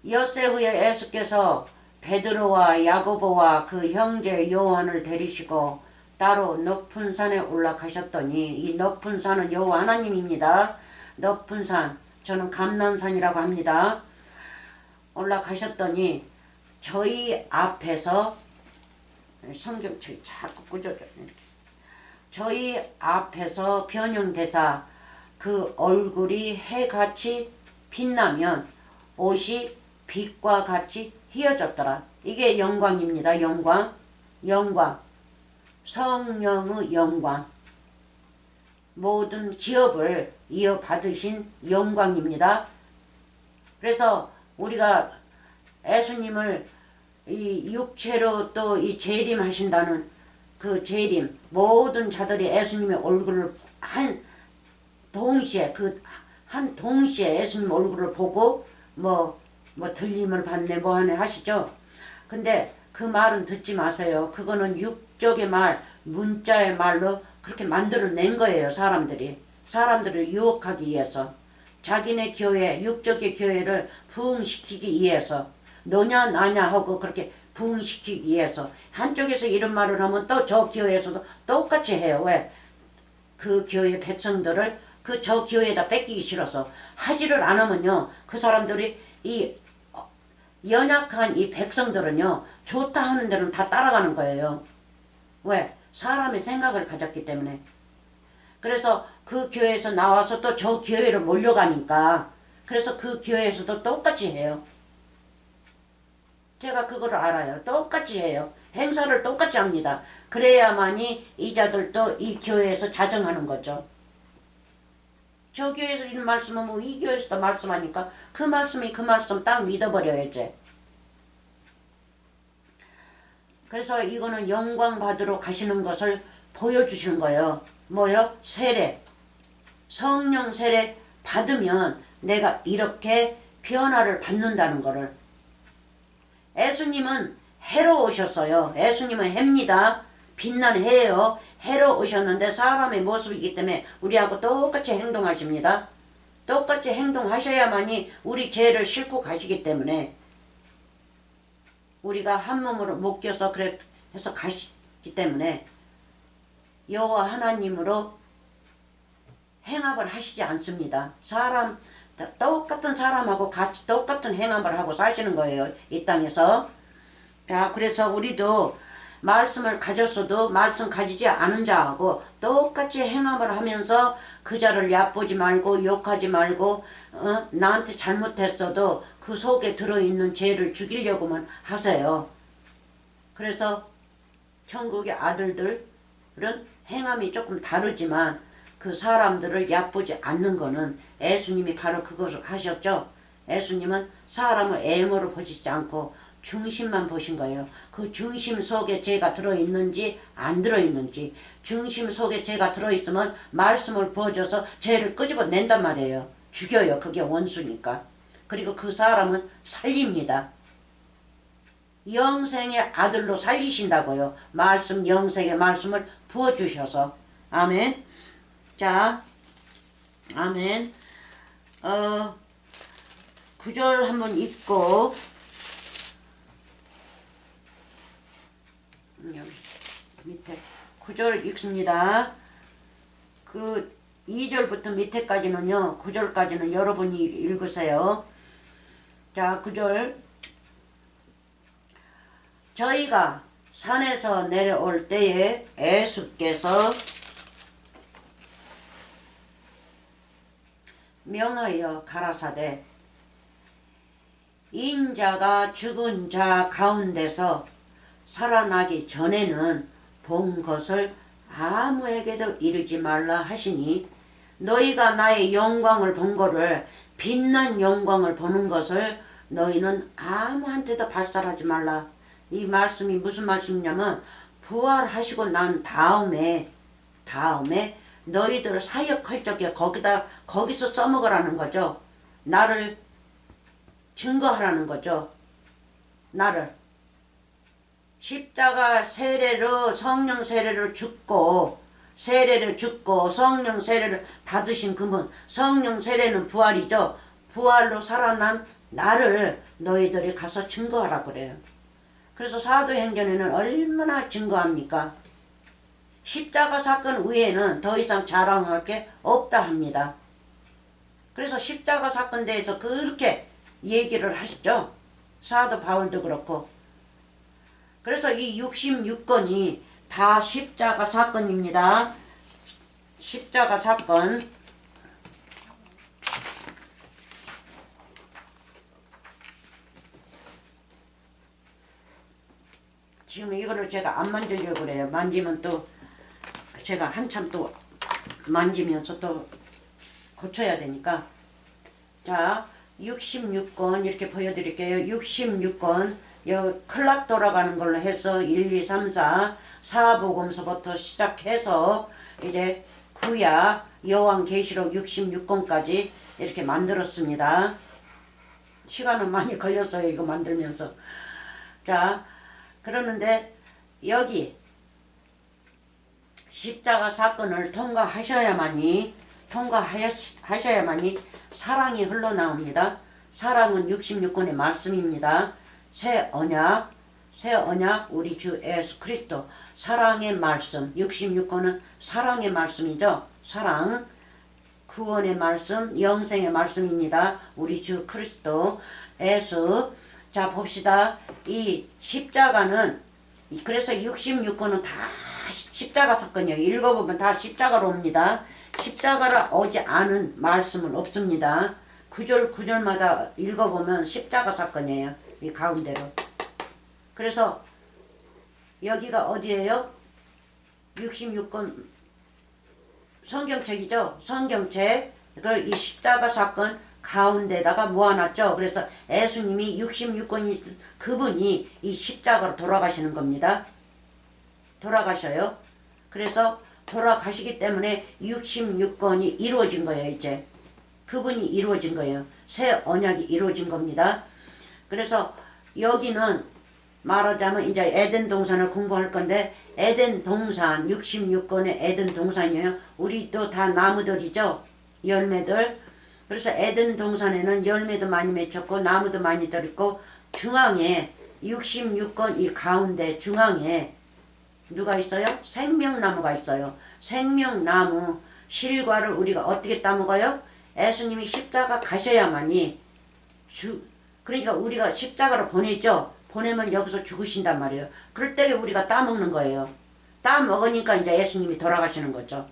엿새 후에 예수께서 베드로와 야고보와 그 형제 요한을 데리시고 따로 높은 산에 올라가셨더니 이 높은 산은 여호와 하나님입니다. 높은 산, 저는 감람산이라고 합니다. 올라가셨더니 저희 앞에서 성경책이 자꾸 꾸겨져 이렇게. 저희 앞에서 변형되사 그 얼굴이 해같이 빛나면 옷이 빛과 같이 휘어졌더라. 이게 영광입니다. 영광. 성령의 영광. 모든 기업을 이어받으신 영광입니다. 그래서 우리가 예수님을 이 육체로 또 이 재림하신다는 그 재림, 모든 자들이 예수님의 얼굴을 한 동시에 예수님 얼굴을 보고 뭐 들림을 받네 뭐 하네 하시죠. 근데 그 말은 듣지 마세요. 그거는 육적의 말, 문자의 말로 그렇게 만들어낸 거예요. 사람들을 유혹하기 위해서, 자기네 교회, 육적의 교회를 부흥시키기 위해서, 너냐 나냐 하고 그렇게 부흥시키기 위해서. 한쪽에서 이런 말을 하면 또 저 교회에서도 똑같이 해요. 왜? 그 교회 백성들을 저 교회에다 뺏기기 싫어서. 하지를 않으면요, 그 사람들이 이 연약한 이 백성들은요, 좋다 하는 대로는 다 따라가는 거예요. 왜? 사람의 생각을 가졌기 때문에. 그래서 그 교회에서 나와서 또 저 교회로 몰려가니까, 그래서 그 교회에서도 똑같이 해요. 제가 그거를 알아요. 똑같이 해요. 행사를 똑같이 합니다. 그래야만이 이자들도 이 교회에서 자정하는 거죠. 저 교회에서 이런 말씀하면 이 교회에서도 말씀하니까 그 말씀이 그 말씀 딱 믿어버려야지. 그래서 이거는 영광 받으러 가시는 것을 보여주시는 거예요. 뭐요? 세례. 성령 세례 받으면 내가 이렇게 변화를 받는다는 거를. 예수님은 해로 오셨어요. 예수님은 해입니다. 빛나는 해예요. 해로 오셨는데 사람의 모습이기 때문에 우리하고 똑같이 행동하십니다. 똑같이 행동하셔야만이 우리 죄를 싣고 가시기 때문에 우리가 한 몸으로 묶여서 그래 해서 가시기 때문에 여호와 하나님으로 행합을 하시지 않습니다. 똑같은 사람하고 같이 똑같은 행함을 하고 사시는 거예요. 이 땅에서. 자, 그래서 우리도 말씀을 가졌어도 말씀 가지지 않은 자하고 똑같이 행함을 하면서 그 자를 얕보지 말고 욕하지 말고 나한테 잘못했어도 그 속에 들어있는 죄를 죽이려고만 하세요. 그래서 천국의 아들들은 행함이 조금 다르지만 그 사람들을 얕보지 않는 거는 예수님이 바로 그것을 하셨죠. 예수님은 사람을 애모로 보시지 않고 중심만 보신 거예요. 그 중심 속에 죄가 들어있는지 안 들어있는지. 중심 속에 죄가 들어있으면 말씀을 부어줘서 죄를 끄집어낸단 말이에요. 죽여요. 그게 원수니까. 그리고 그 사람은 살립니다. 영생의 아들로 살리신다고요. 영생의 말씀을 부어주셔서. 아멘. 자, 아멘. 9절 한번 읽고, 여기 밑에 9절 읽습니다. 그 2절부터 밑에까지는요, 9절까지는 여러분이 읽으세요. 자, 9절. 저희가 산에서 내려올 때에 예수께서 명하여 가라사대 인자가 죽은 자 가운데서 살아나기 전에는 본 것을 아무에게도 이르지 말라 하시니 너희가 나의 영광을 본 거를 빛난 영광을 보는 것을 너희는 아무한테도 발설하지 말라. 이 말씀이 무슨 말씀이냐면 부활하시고 난 다음에 너희들 사역할 적에 거기서 써먹으라는 거죠. 나를 증거하라는 거죠. 나를 십자가 세례로 성령 세례로 죽고 성령 세례를 받으신 그분, 성령 세례는 부활이죠. 부활로 살아난 나를 너희들이 가서 증거하라 그래요. 그래서 사도행전에는 얼마나 증거합니까? 십자가 사건 외에는 더 이상 자랑할 게 없다 합니다. 그래서 십자가 사건 대해서 그렇게 얘기를 하시죠. 사도 바울도 그렇고. 그래서 이 66건이 다 십자가 사건입니다. 십자가 사건. 지금 이거를 제가 안 만지려고 그래요. 만지면 또 제가 한참 또 만지면서 또 고쳐야 되니까. 자, 66권 이렇게 보여드릴게요. 66권 여 클락 돌아가는 걸로 해서 1, 2, 3, 4 사복음서부터 시작해서 이제 구약 여왕계시록 66권까지 이렇게 만들었습니다. 시간은 많이 걸렸어요. 이거 만들면서. 자, 그러는데 여기 십자가 사건을 통과하셔야만이 사랑이 흘러나옵니다. 사랑은 66권의 말씀입니다. 새 언약 우리 주 예수 그리스도 사랑의 말씀 66권은 사랑의 말씀이죠. 사랑 구원의 말씀 영생의 말씀입니다. 우리 주 그리스도 예수. 자 봅시다. 이 십자가는 그래서 66권은 다 십자가 사건이에요. 읽어보면 다 십자가로 옵니다. 십자가로 오지 않은 말씀은 없습니다. 구절 구절마다 읽어보면 십자가 사건이에요. 이 가운데로. 그래서 여기가 어디예요? 66권 성경책이죠. 성경책 그걸 이 십자가 사건 가운데다가 모아놨죠. 그래서 예수님이 66권이 그분이 이 십자가로 돌아가시는 겁니다. 돌아가셔요. 그래서 돌아가시기 때문에 66권이 이루어진 거예요. 이제 그분이 이루어진 거예요. 새 언약이 이루어진 겁니다. 그래서 여기는 말하자면 이제 에덴 동산을 공부할 건데 에덴 동산 66권의 에덴 동산이에요. 우리도 다 나무들이죠. 열매들. 그래서 에덴 동산에는 열매도 많이 맺혔고 나무도 많이 들었고 중앙에 66권 이 가운데 중앙에 누가 있어요? 생명나무가 있어요. 생명나무 실과를 우리가 어떻게 따먹어요? 예수님이 십자가 가셔야만이 그러니까 우리가 십자가로 보내죠. 보내면 여기서 죽으신단 말이에요. 그럴 때 우리가 따먹는 거예요. 따먹으니까 이제 예수님이 돌아가시는 거죠.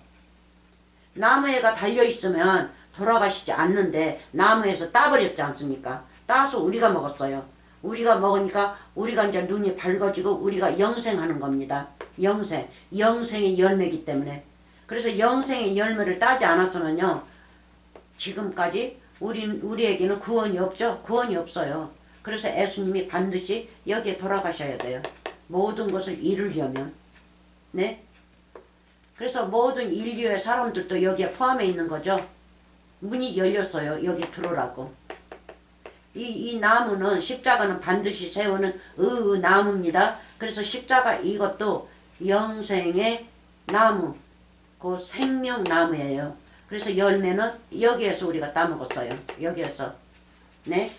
나무에가 달려있으면 돌아가시지 않는데 나무에서 따버렸지 않습니까? 따서 우리가 먹었어요. 우리가 먹으니까 우리가 이제 눈이 밝아지고 우리가 영생하는 겁니다. 영생의 열매이기 때문에. 그래서 영생의 열매를 따지 않았으면요. 지금까지 우리에게는 구원이 없죠. 구원이 없어요. 그래서 예수님이 반드시 여기에 돌아가셔야 돼요. 모든 것을 이루려면. 네? 그래서 모든 인류의 사람들도 여기에 포함해 있는 거죠. 문이 열렸어요. 여기 들어오라고. 이 나무는 십자가는 반드시 세우는 나무입니다. 그래서 십자가 이것도 영생의 나무, 그 생명나무예요. 그래서 열매는 여기에서 우리가 따먹었어요. 여기에서. 네.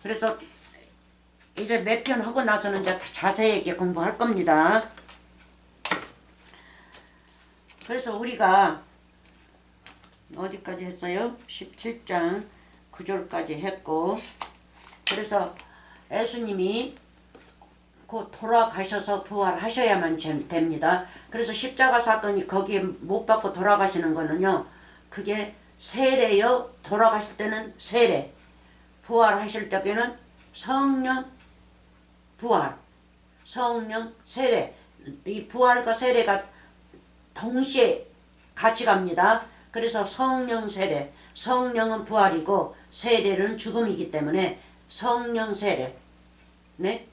그래서 이제 몇 편 하고 나서는 이제 자세하게 공부할 겁니다. 그래서 우리가 어디까지 했어요? 17장 9절까지 했고 그래서 예수님이 곧 돌아가셔서 부활하셔야만 됩니다. 그래서 십자가 사건이 거기에 못 받고 돌아가시는 거는요. 그게 세례요. 돌아가실 때는 세례. 부활하실 때에는 성령 부활. 성령 세례. 이 부활과 세례가 동시에 같이 갑니다. 그래서 성령 세례. 성령은 부활이고 세례는 죽음이기 때문에 성령 세례. 네?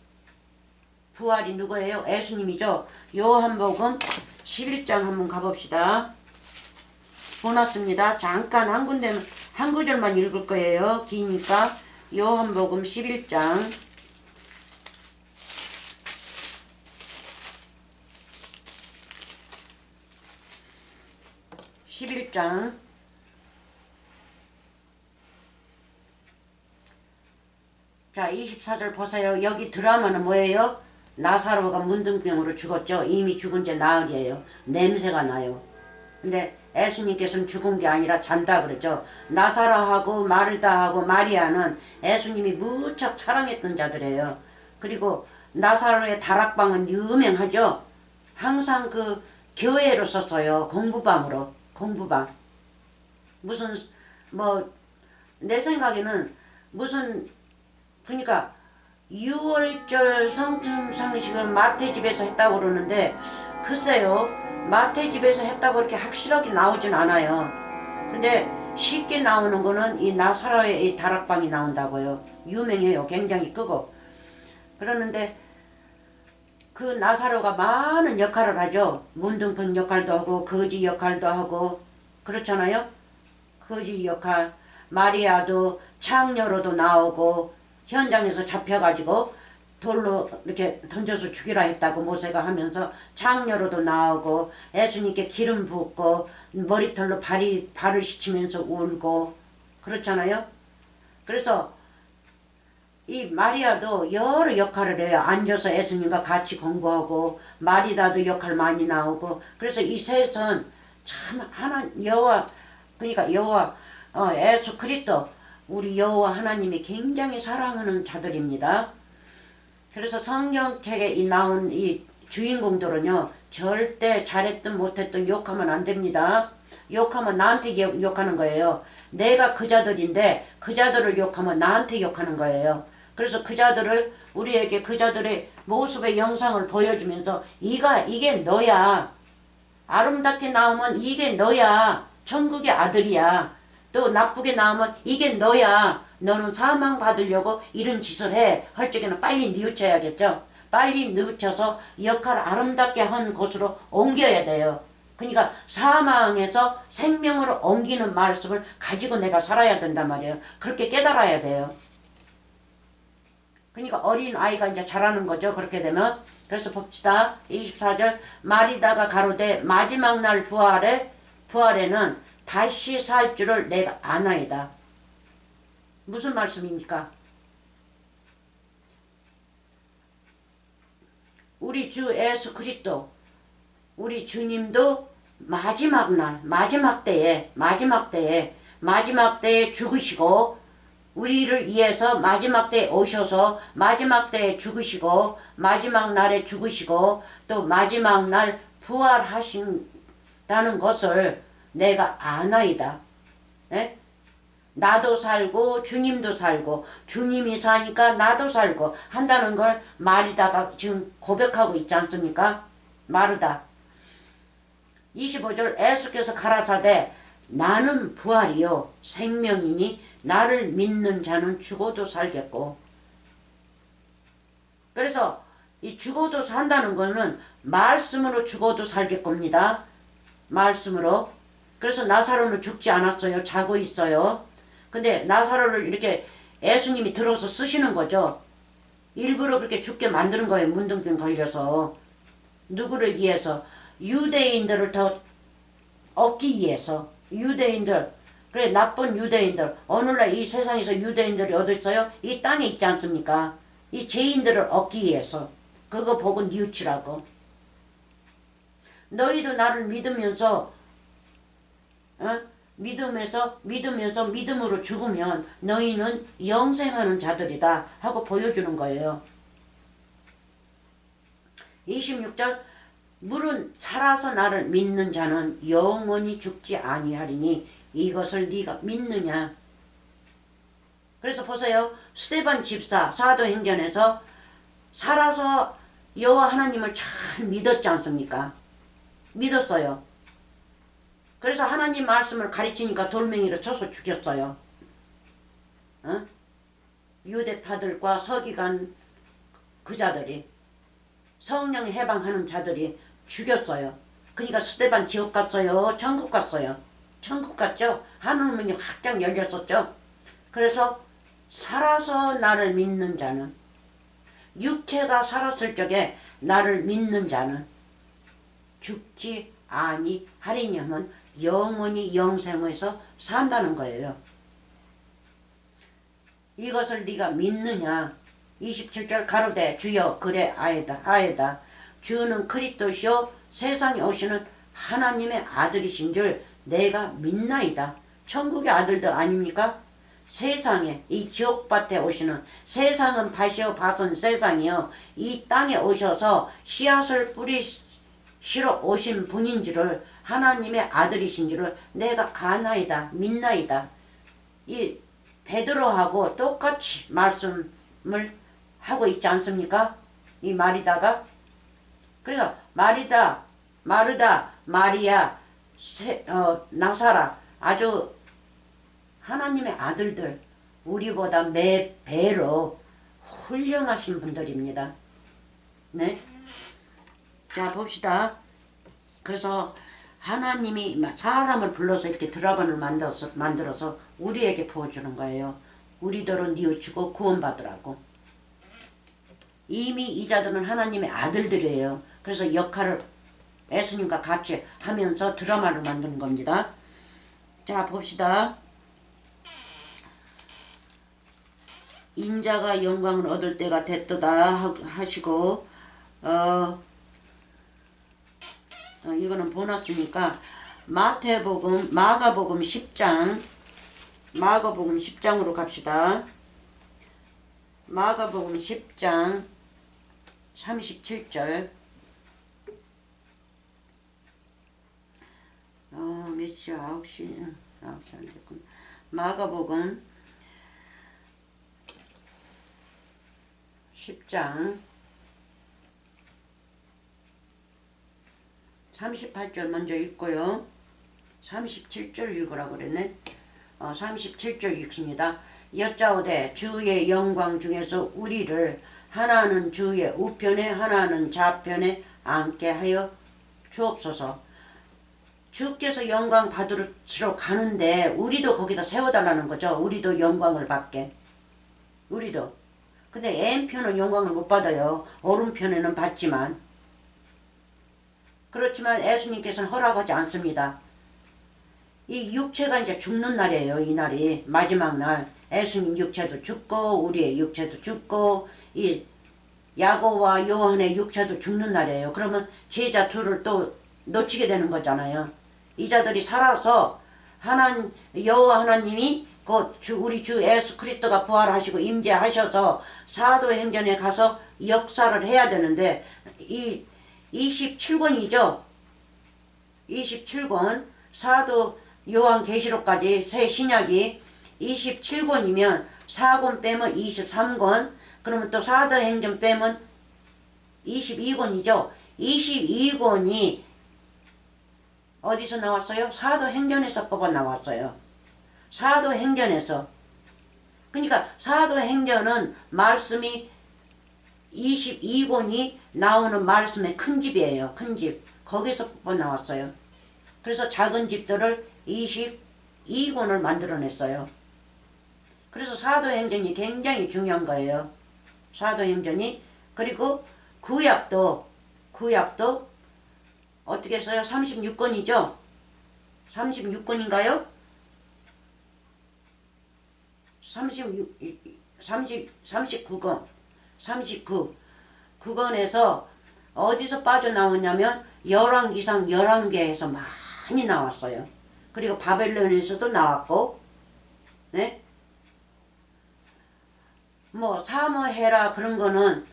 부활이 누구예요? 예수님이죠. 요한복음 11장 한번 가봅시다. 보놨습니다. 잠깐 한 군데는 한 구절만 읽을 거예요. 기니까 요한복음 11장 11장 자 24절 보세요. 여기 드라마는 뭐예요? 나사로가 문둥병으로 죽었죠. 이미 죽은 지 나흘이에요. 냄새가 나요. 근데 예수님께서는 죽은 게 아니라 잔다 그러죠. 나사로하고 마르다하고 마리아는 예수님이 무척 사랑했던 자들이에요. 그리고 나사로의 다락방은 유명하죠. 항상 그 교회로 썼어요. 공부방으로. 공부방. 무슨 뭐 내 생각에는 무슨 그러니까 6월절 성찬상식을 마태집에서 했다고 그러는데 글쎄요. 마태집에서 했다고 그렇게 확실하게 나오진 않아요. 근데 쉽게 나오는 거는 이 나사로의 이 다락방이 나온다고요. 유명해요. 굉장히 크고. 그러는데 그 나사로가 많은 역할을 하죠. 문둥병 역할도 하고 거지 역할도 하고 그렇잖아요. 거지 역할. 마리아도 창녀로도 나오고 현장에서 잡혀가지고 돌로 이렇게 던져서 죽이라 했다고 모세가 하면서 창녀로도 나오고 예수님께 기름 붓고 머리털로 발을 씻으면서 울고 그렇잖아요. 그래서 이 마리아도 여러 역할을 해요. 앉아서 예수님과 같이 공부하고 마리다도 역할 많이 나오고 그래서 이 셋은 참 하나 여호와 그러니까 여호와 예수 그리스도 우리 여호와 하나님이 굉장히 사랑하는 자들입니다. 그래서 성경책에 이 나온 이 주인공들은요 절대 잘했든 못했든 욕하면 안 됩니다. 욕하면 나한테 욕하는 거예요. 내가 그 자들인데 그 자들을 욕하면 나한테 욕하는 거예요. 그래서 그 자들을 우리에게 그 자들의 모습의 영상을 보여주면서 이게 너야. 아름답게 나오면 이게 너야. 천국의 아들이야. 또 나쁘게 나오면 이게 너야. 너는 사망 받으려고 이런 짓을 해. 할 적에는 빨리 뉘우쳐야겠죠. 빨리 뉘우쳐서 역할 아름답게 한 곳으로 옮겨야 돼요. 그러니까 사망에서 생명으로 옮기는 말씀을 가지고 내가 살아야 된단 말이에요. 그렇게 깨달아야 돼요. 그러니까 어린 아이가 이제 자라는 거죠. 그렇게 되면. 그래서 봅시다. 24절 마리다가 가로되 마지막 날 부활에는 다시 살 줄을 내가 아나이다. 무슨 말씀입니까? 우리 주 예수 그리스도 우리 주님도 마지막 날 마지막 때에 죽으시고 우리를 위해서 마지막 때에 오셔서 마지막 때에 죽으시고 마지막 날에 죽으시고 또 마지막 날 부활하신다는 것을 내가 아나이다. 에? 나도 살고 주님도 살고 주님이 사니까 나도 살고 한다는 걸 마리다가 지금 고백하고 있지 않습니까? 마르다. 25절 예수께서 가라사대 나는 부활이요 생명이니 나를 믿는 자는 죽어도 살겠고. 그래서 이 죽어도 산다는 거는 말씀으로 죽어도 살겠겁니다. 말씀으로. 그래서 나사로는 죽지 않았어요. 자고 있어요. 근데 나사로를 이렇게 예수님이 들어서 쓰시는 거죠. 일부러 그렇게 죽게 만드는 거예요. 문둥병 걸려서. 누구를 위해서? 유대인들을 더 얻기 위해서. 유대인들. 그래 나쁜 유대인들. 오늘날 이 세상에서 유대인들이 어디 있어요? 이 땅에 있지 않습니까? 이 죄인들을 얻기 위해서. 그거 보고 뉘우치라고. 너희도 나를 믿으면서 믿음으로 죽으면 너희는 영생하는 자들이다 하고 보여주는 거예요. 26절 물은 살아서 나를 믿는 자는 영원히 죽지 아니하리니 이것을 네가 믿느냐. 그래서 보세요. 스데반 집사 사도행전에서 살아서 여호와 하나님을 잘 믿었지 않습니까? 믿었어요. 그래서 하나님 말씀을 가르치니까 돌멩이로 쳐서 죽였어요. 유대파들과 서기관 그 자들이 성령 해방하는 자들이 죽였어요. 그러니까 스데반 지옥 갔어요? 천국 갔어요? 천국 갔죠? 하늘문이 확장 열렸었죠? 그래서 살아서 나를 믿는 자는 육체가 살았을 적에 나를 믿는 자는 죽지 아니하리니 하면 영원히 영생에서 산다는 거예요. 이것을 네가 믿느냐. 27절 가로되 주여 그래 아에다 주는 그리스도시요 세상에 오시는 하나님의 아들이신 줄 내가 믿나이다. 천국의 아들들 아닙니까? 세상에 이 지옥밭에 오시는 세상은 밭이요 밭은 세상이요 이 땅에 오셔서 씨앗을 뿌리시러 오신 분인 줄을 하나님의 아들이신 줄을 내가 아나이다 믿나이다. 이 베드로하고 똑같이 말씀을 하고 있지 않습니까? 이 마리다가. 그래서 마르다, 마리아, 나사라 아주 하나님의 아들들, 우리보다 몇 배로 훌륭하신 분들입니다. 네. 자, 봅시다. 그래서 하나님이 사람을 불러서 이렇게 드라마를 만들어서 우리에게 부어주는 거예요. 우리들은 뉘우치고 구원받으라고. 이미 이 자들은 하나님의 아들들이에요. 그래서 역할을 예수님과 같이 하면서 드라마를 만드는 겁니다. 자, 봅시다. 인자가 영광을 얻을 때가 됐도다 하시고 이거는 보너스니까 마가복음 10장으로 갑시다. 마가복음 10장 37절. 몇 시야? 9시 안 됐군. 마가복음 10장 38절 먼저 읽고요. 37절 읽으라고 그랬네. 37절 읽습니다. 여짜오되 주의 영광 중에서 우리를 하나는 주의 우편에 하나는 좌편에 앉게 하여 주옵소서. 주께서 영광 받으러 가는데 우리도 거기다 세워달라는 거죠. 우리도 영광을 받게. 우리도. 근데 N편은 영광을 못 받아요. 오른편에는 받지만. 그렇지만 예수님께서는 허락하지 않습니다. 이 육체가 이제 죽는 날이에요. 이 날이 마지막 날. 예수님 육체도 죽고 우리의 육체도 죽고 이 야고와 요한의 육체도 죽는 날이에요. 그러면 제자 둘을 또 놓치게 되는 거잖아요. 이 자들이 살아서 여호와 하나님이 곧 우리 주 예수 그리스도가 부활하시고 임재하셔서 사도행전에 가서 역사를 해야 되는데 이 27권이죠. 27권 사도 요한계시록까지 새 신약이 27권이면 4권 빼면 23권, 그러면 또 사도행전 빼면 22권이죠. 22권이 어디서 나왔어요? 사도행전에서 뽑아 나왔어요. 사도행전에서. 그러니까 사도행전은 말씀이 22권이 나오는 말씀의 큰 집이에요. 큰 집. 거기서 뽑아 나왔어요. 그래서 작은 집들을 22권을 만들어냈어요. 그래서 사도행전이 굉장히 중요한 거예요. 사도행전이. 그리고 구약도 어떻게 했어요? 36권이죠? 36권인가요? 39권. 39권에서 어디서 빠져나오냐면 열왕기상 11개에서 많이 나왔어요. 그리고 바벨론에서도 나왔고, 네? 뭐 사무해라 그런 거는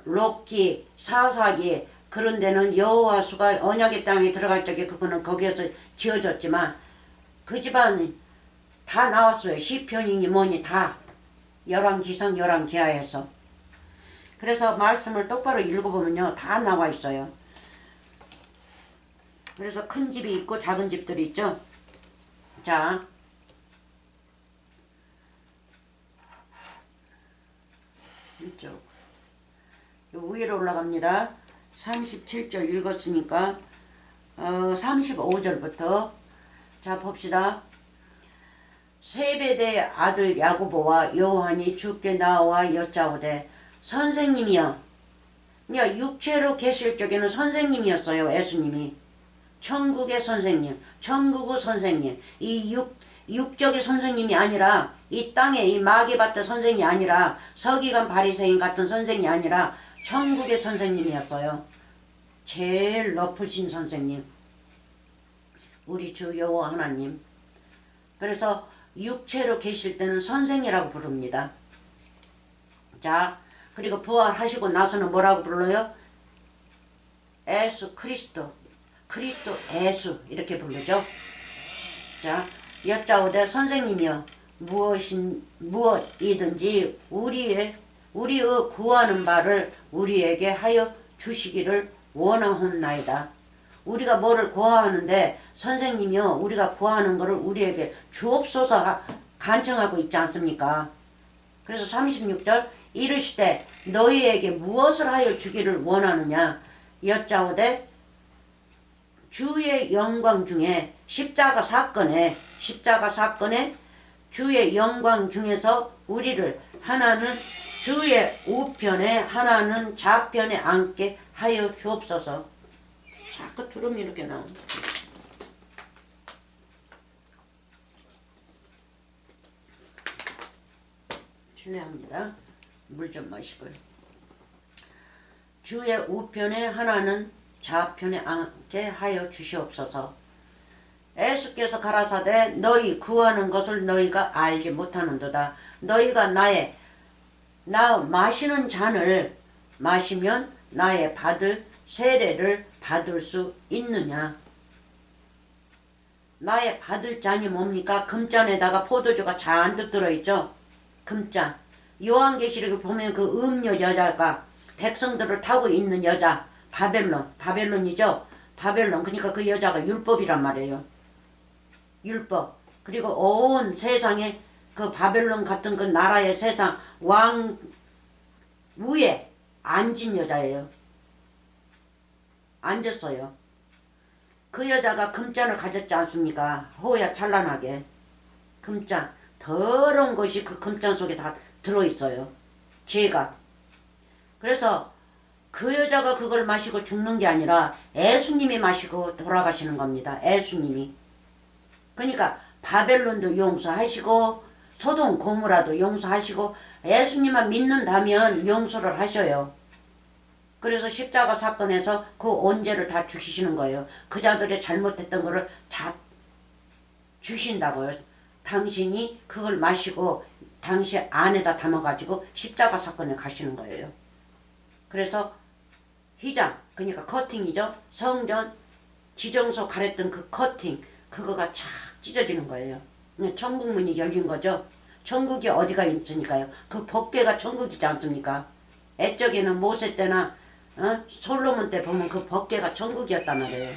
록기, 사사기 그런 데는 여호와수가 언약의 땅에 들어갈 적에 그거는 거기에서 지어졌지만 그 집안 다 나왔어요. 시편이니 뭐니 다. 열왕기상 열왕기하에서. 그래서 말씀을 똑바로 읽어보면요. 다 나와 있어요. 그래서 큰 집이 있고 작은 집들이 있죠. 자. 이쪽. 위로 올라갑니다. 37절 읽었으니까 35절부터 자 봅시다. 세베대 아들 야고보와 요한이 주께 나와 여짜오되 선생님이여. 그러니까 육체로 계실 적에는 선생님이었어요. 예수님이. 천국의 선생님, 천국의 선생님. 이 육적의 선생님이 아니라 이 땅에 이 마귀밭의 선생이 아니라 서기관 바리새인 같은 선생이 아니라 천국의 선생님이었어요. 제일 높으신 선생님. 우리 주 여호와 하나님. 그래서 육체로 계실 때는 선생이라고 부릅니다. 자, 그리고 부활하시고 나서는 뭐라고 불러요? 예수 그리스도. 그리스도 예수 이렇게 부르죠. 자, 여짜오되 선생님이여 무엇이든지 우리의 구하는 바를 우리에게 하여 주시기를 원하옵나이다. 우리가 뭐를 구하는데 선생님이요 우리가 구하는 거를 우리에게 주옵소서 간청하고 있지 않습니까? 그래서 36절 이르시되 너희에게 무엇을 하여 주기를 원하느냐 여짜오되 주의 영광 중에 십자가 사건에 주의 영광 중에서 우리를 하나는 주의 우편에 하나는 좌편에 앉게 하여 주옵소서. 자꾸 두름이 이렇게 나옵니다. 실례합니다. 물 좀 마시고요. 주의 우편에 하나는 좌편에 앉게 하여 주시옵소서. 예수께서 가라사대 너희 구하는 것을 너희가 알지 못하는도다. 너희가 나 마시는 잔을 마시면 나의 받을 세례를 받을 수 있느냐. 나의 받을 잔이 뭡니까? 금잔에다가 포도주가 잔뜩 들어있죠. 금잔. 요한계시록에 보면 그 음녀 여자가 백성들을 타고 있는 여자 바벨론이죠. 바벨론. 그러니까 그 여자가 율법이란 말이에요. 율법. 그리고 온 세상에 그 바벨론 같은 그 나라의 세상 왕 위에 앉은 여자예요. 앉았어요. 그 여자가 금잔을 가졌지 않습니까? 호야 찬란하게. 금잔. 더러운 것이 그 금잔 속에 다 들어있어요. 죄가. 그래서 그 여자가 그걸 마시고 죽는 게 아니라 예수님이 마시고 돌아가시는 겁니다. 예수님이. 그러니까 바벨론도 용서하시고 소돔 고모라도 용서하시고 예수님만 믿는다면 용서를 하셔요. 그래서 십자가 사건에서 그 온죄를 다 주시는 거예요. 그 자들의 잘못했던 거를 다 주신다고요. 당신이 그걸 마시고 당시 안에다 담아가지고 십자가 사건에 가시는 거예요. 그래서 휘장, 그러니까 커팅이죠. 성전 지정소 가랬던 그 커팅, 그거가 착 찢어지는 거예요. 천국문이 열린 거죠. 천국이 어디가 있으니까요. 그 법궤가 천국이지 않습니까? 옛적에는 모세 때나 솔로몬 때 보면 그 법궤가 천국이었단 말이에요.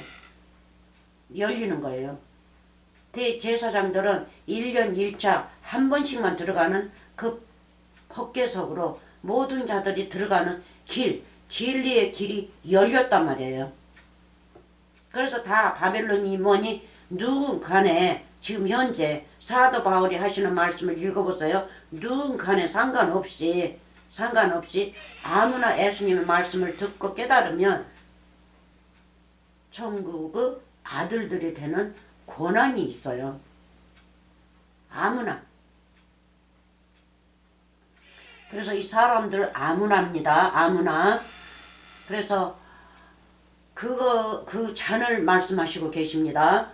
열리는 거예요. 대제사장들은 1년 1차 한 번씩만 들어가는 그 법궤석으로 모든 자들이 들어가는 길, 진리의 길이 열렸단 말이에요. 그래서 다 바벨론이 뭐니 누군 간에 지금 현재 사도 바울이 하시는 말씀을 읽어보세요. 누군 간에 상관없이 아무나 예수님의 말씀을 듣고 깨달으면 천국의 아들들이 되는 권한이 있어요. 아무나. 그래서 이 사람들 아무나입니다. 아무나. 그래서 그 잔을 말씀하시고 계십니다.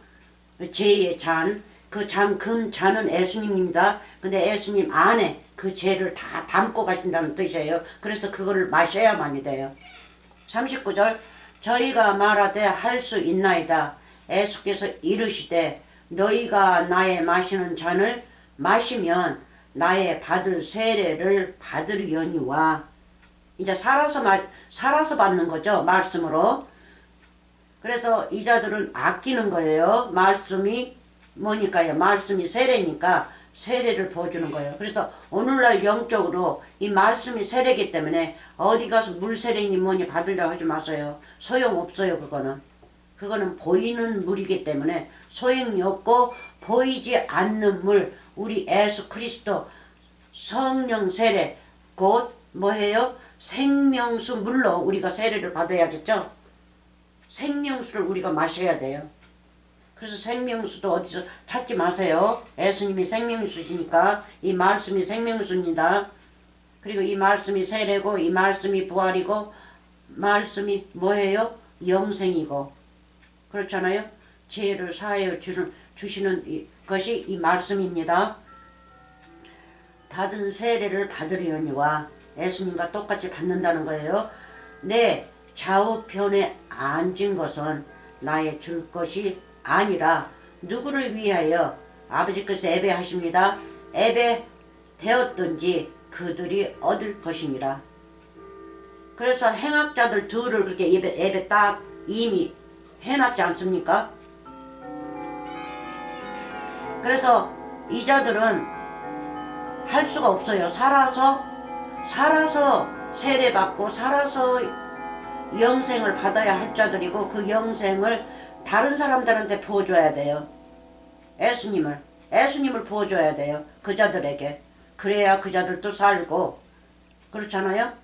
죄의 잔. 그 금 잔은 예수님입니다. 근데 예수님 안에 그 죄를 다 담고 가신다는 뜻이에요. 그래서 그거를 마셔야만이 돼요. 39절 저희가 말하되 할 수 있나이다. 예수께서 이르시되 너희가 나의 마시는 잔을 마시면 나의 받을 세례를 받으려니와. 이제 살아서 받는 거죠. 말씀으로. 그래서 이 자들은 아끼는 거예요. 말씀이 뭐니까요. 말씀이 세례니까 세례를 부어주는 거예요. 그래서 오늘날 영적으로 이 말씀이 세례이기 때문에 어디 가서 물 세례니 뭐니 받으려고 하지 마세요. 소용없어요. 그거는 보이는 물이기 때문에 소용이 없고 보이지 않는 물, 우리 예수 그리스도 성령 세례 곧 뭐예요? 생명수 물로 우리가 세례를 받아야겠죠. 생명수를 우리가 마셔야 돼요. 그래서 생명수도 어디서 찾지 마세요. 예수님이 생명수시니까 이 말씀이 생명수입니다. 그리고 이 말씀이 세례고 이 말씀이 부활이고 말씀이 뭐예요? 영생이고 그렇잖아요. 죄를 사하여 주시는 것이 이 말씀입니다. 받은 세례를 받으려니와 예수님과 똑같이 받는다는 거예요. 내 좌우편에 앉은 것은 나의 줄 것이 아니라 누구를 위하여 아버지께서 예배하십니다. 예배되었든지 그들이 얻을 것이니라. 그래서 행악자들 둘을 그렇게 예배 딱 이미 해놨지 않습니까? 그래서 이자들은 할 수가 없어요. 살아서 세례받고 살아서 영생을 받아야 할 자들이고, 그 영생을 다른 사람들한테 부어줘야 돼요. 예수님을 부어줘야 돼요. 그 자들에게. 그래야 그 자들도 살고. 그렇잖아요?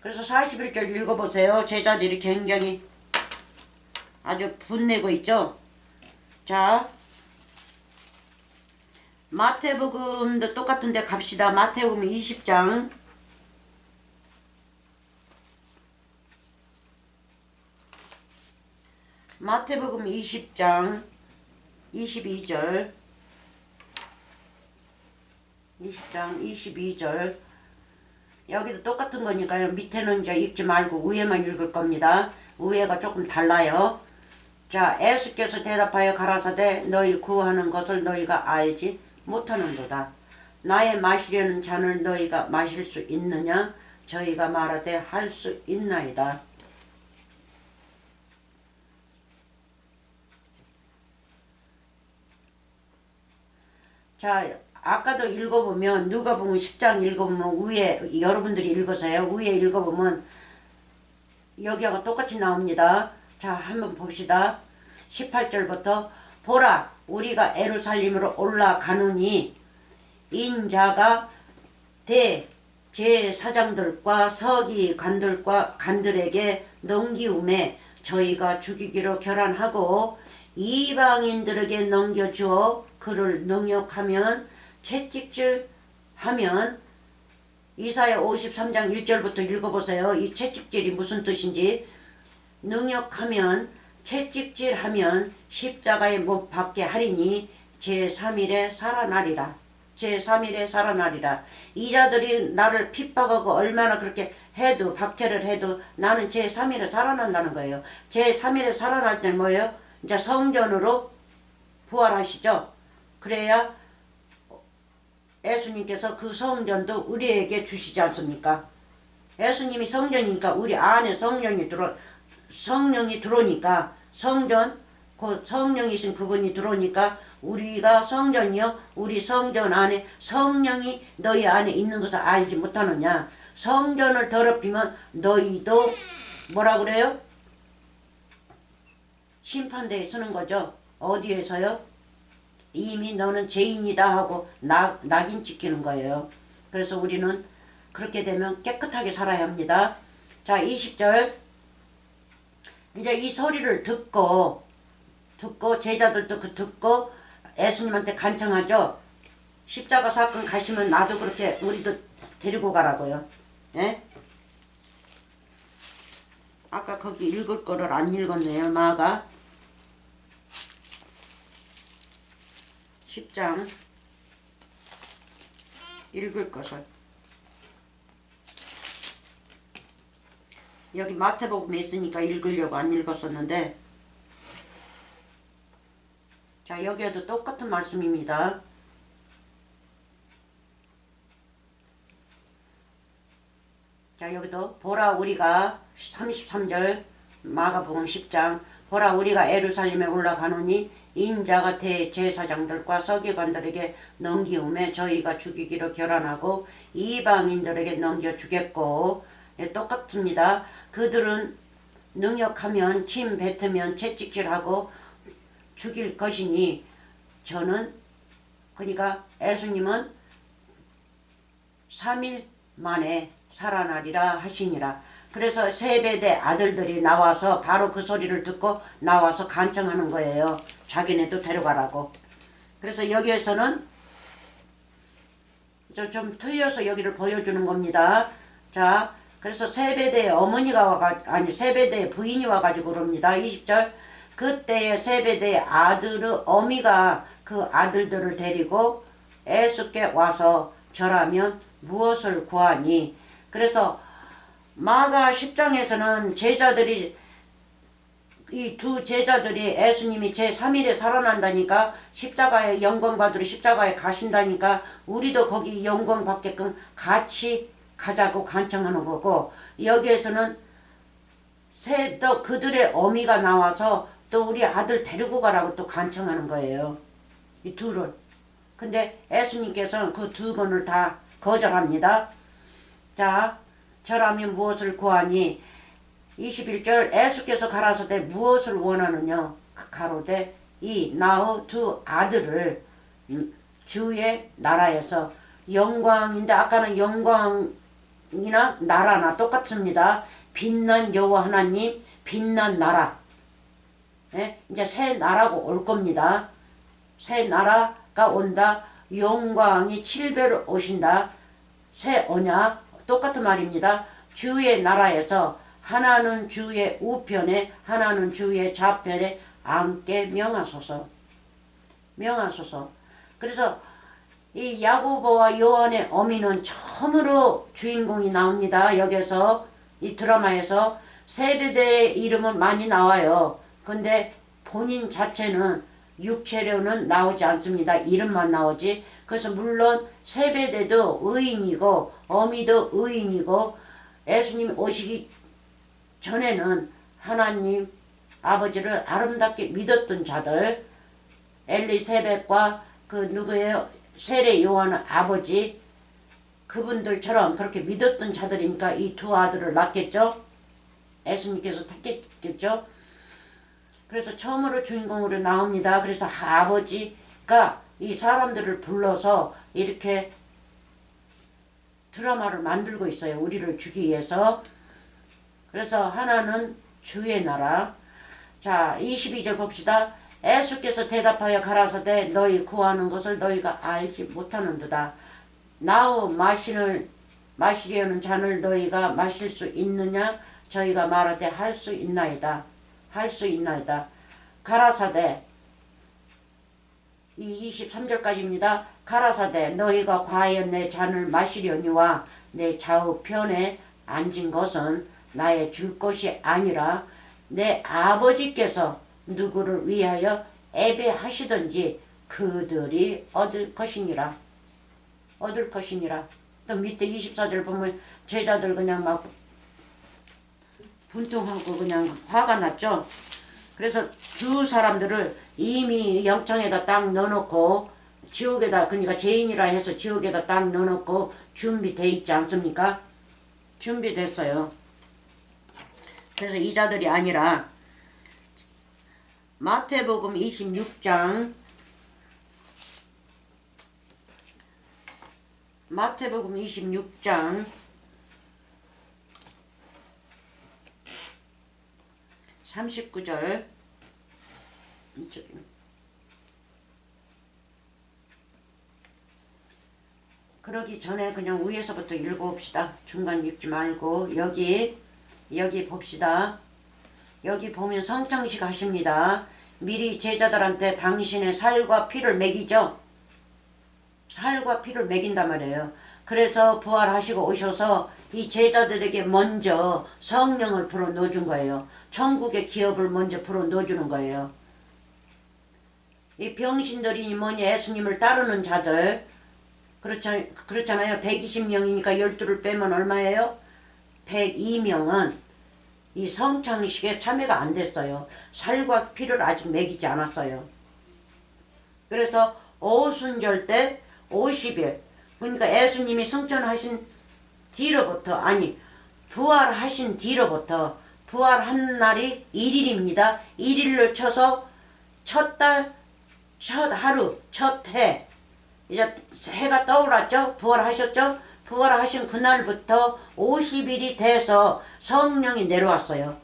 그래서 41절 읽어보세요. 제자들이 굉장히 아주 분내고 있죠. 자, 마태복음도 똑같은데 갑시다. 마태복음 20장. 마태복음 20장 22절. 20장 22절. 여기도 똑같은 거니까요. 밑에는 이제 읽지 말고 위에만 읽을 겁니다. 위에가 조금 달라요. 자, 예수께서 대답하여 가라사대 너희 구하는 것을 너희가 알지 못하는도다. 나의 마시려는 잔을 너희가 마실 수 있느냐? 저희가 말하되 할 수 있나이다. 자, 아까도 읽어보면 누가복음 10장 읽어보면 위에 여러분들이 읽으세요. 위에 읽어보면 여기하고 똑같이 나옵니다. 자, 한번 봅시다. 18절부터 보라 우리가 예루살렘으로 올라가노니 인자가 대제사장들과 서기관들과 간들에게 넘기움에 저희가 죽이기로 결단하고 이방인들에게 넘겨주어 그를 능욕하면 채찍질하면 이사야 53장 1절부터 읽어보세요. 이 채찍질이 무슨 뜻인지. 능욕하면 채찍질하면 십자가에 못 박게 하리니 제3일에 살아나리라. 제3일에 살아나리라. 이 자들이 나를 핍박하고 얼마나 그렇게 해도 박해를 해도 나는 제3일에 살아난다는 거예요. 제3일에 살아날 때는 뭐예요? 이제 성전으로 부활하시죠. 그래야 예수님께서 그 성전도 우리에게 주시지 않습니까? 예수님이 성전이니까 우리 안에 성령이 들어오니까 성전, 그 성령이신 그분이 들어오니까 우리가 성전이요. 우리 성전 안에 성령이 너희 안에 있는 것을 알지 못하느냐. 성전을 더럽히면 너희도 뭐라 그래요? 심판대에 서는 거죠. 어디에서요? 이미 너는 죄인이다 하고 낙인 찍히는 거예요. 그래서 우리는 그렇게 되면 깨끗하게 살아야 합니다. 자, 20절. 이제 이 소리를 듣고 제자들도 듣고 예수님한테 간청하죠. 십자가 사건 가시면 나도 그렇게 우리도 데리고 가라고요. 예? 아까 거기 읽을 거를 안 읽었네요. 마가 10장 읽을 것을. 여기 마태복음에 있으니까 읽으려고 안 읽었었는데, 자, 여기에도 똑같은 말씀입니다. 자, 여기도 보라 우리가 33절 마가복음 10장 보라 우리가 예루살렘에 올라가노니 인자가 대제사장들과 서기관들에게 넘기움에 저희가 죽이기로 결단하고 이방인들에게 넘겨주겠고. 예, 똑같습니다. 그들은 능력하면 침 뱉으면 채찍질하고 죽일 것이니 저는, 그러니까 예수님은 3일 만에 살아나리라 하시니라. 그래서 세베대 아들들이 나와서 바로 그 소리를 듣고 나와서 간청하는 거예요. 자기네도 데려가라고. 그래서 여기에서는 좀 틀려서 여기를 보여주는 겁니다. 자, 그래서 세베대의 어머니가 세베대의 부인이 와가지고 그럽니다. 20절. 그때에 세베대의 아들의 어미가 그 아들들을 데리고 예수께 와서 절하면 무엇을 구하니. 그래서 마가 10장에서는 제자들이, 이 두 제자들이 예수님이 제3일에 살아난다니까 십자가에 영광 받으러 십자가에 가신다니까 우리도 거기 영광 받게끔 같이 가자고 간청하는 거고, 여기에서는 또 그들의 어미가 나와서 또 우리 아들 데리고 가라고 또 간청하는 거예요. 이 둘을. 근데 예수님께서는 그 두 번을 다 거절합니다. 자, 저라면 무엇을 구하니? 21절 예수께서 가라사대 무엇을 원하느냐? 가로되 이 나의 두 아들을 주의 나라에서 영광인데 아까는 영광이나 나라나 똑같습니다. 빛난 여호와 하나님 빛난 나라. 예? 이제 새 나라가 올 겁니다. 새 나라가 온다. 영광이 7배로 오신다. 새 언약 똑같은 말입니다. 주의 나라에서 하나는 주의 우편에 하나는 주의 좌편에 앉게 명하소서. 명하소서. 그래서 이 야고보와 요한의 어미는 처음으로 주인공이 나옵니다. 여기서 이 드라마에서 세베대의 이름은 많이 나와요. 근데 본인 자체는 육체로는 나오지 않습니다. 이름만 나오지. 그래서 물론 세베대도 의인이고 어미도 의인이고 예수님 오시기 전에는 하나님 아버지를 아름답게 믿었던 자들, 엘리세벳과 그 누구예요? 세례 요한의 아버지, 그분들처럼 그렇게 믿었던 자들이니까 이 두 아들을 낳겠죠. 예수님께서 택했겠죠. 그래서 처음으로 주인공으로 나옵니다. 그래서 아버지가 이 사람들을 불러서 이렇게 드라마를 만들고 있어요. 우리를 주기 위해서. 그래서 하나는 주의 나라. 자, 22절 봅시다. 예수께서 대답하여 가라사대 너희 구하는 것을 너희가 알지 못하는도다. 나의 마시려는 잔을 너희가 마실 수 있느냐? 저희가 말하되 할 수 있나이다. 할 수 있나이다. 가라사대 이 23절까지입니다. 가라사대 너희가 과연 내 잔을 마시려니와 내 좌우편에 앉은 것은 나의 줄 것이 아니라 내 아버지께서 누구를 위하여 예배하시든지 그들이 얻을 것이니라. 얻을 것이니라. 또 밑에 24절 보면 제자들 그냥 막 분통하고 그냥 화가 났죠. 그래서 주 사람들을 이미 영창에다 딱 넣어놓고 지옥에다, 그러니까 죄인이라 해서 지옥에다 딱 넣어놓고 준비돼 있지 않습니까? 준비됐어요. 그래서 이 자들이 아니라 마태복음 26장 마태복음 26장 39절 그러기 전에 그냥 위에서부터 읽어봅시다. 중간 읽지 말고 여기 봅시다. 여기 보면 성창식 하십니다. 미리 제자들한테 당신의 살과 피를 먹이죠. 살과 피를 먹인단 말이에요. 그래서 부활하시고 오셔서 이 제자들에게 먼저 성령을 불어 넣어준 거예요. 천국의 기업을 먼저 불어 넣어주는 거예요. 이 병신들이니 뭐니 예수님을 따르는 자들 그렇잖아요. 120명이니까 12를 빼면 얼마예요? 102명은 이 성창식에 참여가 안 됐어요. 살과 피를 아직 먹이지 않았어요. 그래서 오순절 때 50일 그러니까 예수님이 승천하신 뒤로부터 부활하신 뒤로부터 부활한 날이 1일입니다. 1일로 쳐서 첫 달, 첫 하루, 첫 해 이제 해가 떠올랐죠? 부활하셨죠? 부활하신 그날부터 50일이 돼서 성령이 내려왔어요.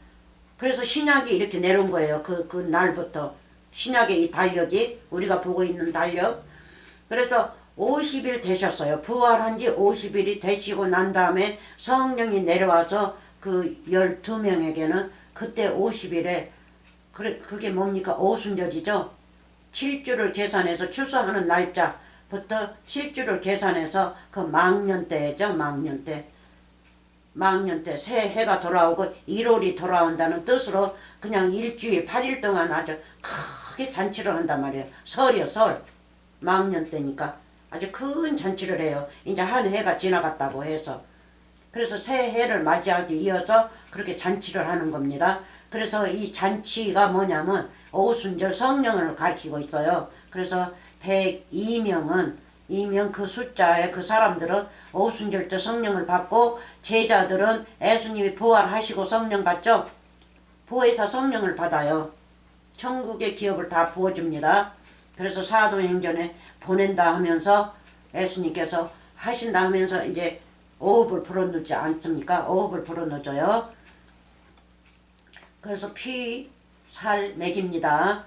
그래서 신약이 이렇게 내려온 거예요. 그 날부터. 신약의 이 달력이 우리가 보고 있는 달력. 그래서 50일 되셨어요. 부활한 지 50일이 되시고 난 다음에 성령이 내려와서 그 12명에게는 그때 50일에 그게 뭡니까? 오순절이죠. 7주를 계산해서 추수하는 날짜부터 7주를 계산해서 그 망년 때죠. 망년 때 새 해가 돌아오고 1월이 돌아온다는 뜻으로 그냥 일주일 8일 동안 아주 크게 잔치를 한단 말이에요. 설이요, 설. 망년 때니까 아주 큰 잔치를 해요. 이제 한 해가 지나갔다고 해서. 그래서 새해를 맞이하기 위해서 그렇게 잔치를 하는 겁니다. 그래서 이 잔치가 뭐냐면 오순절 성령을 가리키고 있어요. 그래서 102명은 이명 그 숫자에 그 사람들은 오순절 때 성령을 받고 제자들은 예수님이 부활하시고 성령 받죠. 보혜사 성령을 받아요. 천국의 기업을 다 부어줍니다. 그래서 사도행전에 보낸다 하면서 예수님께서 하신다 하면서 이제 오흡을 불어넣지 않습니까? 오흡을 불어넣어줘요. 그래서 피, 살, 먹입니다.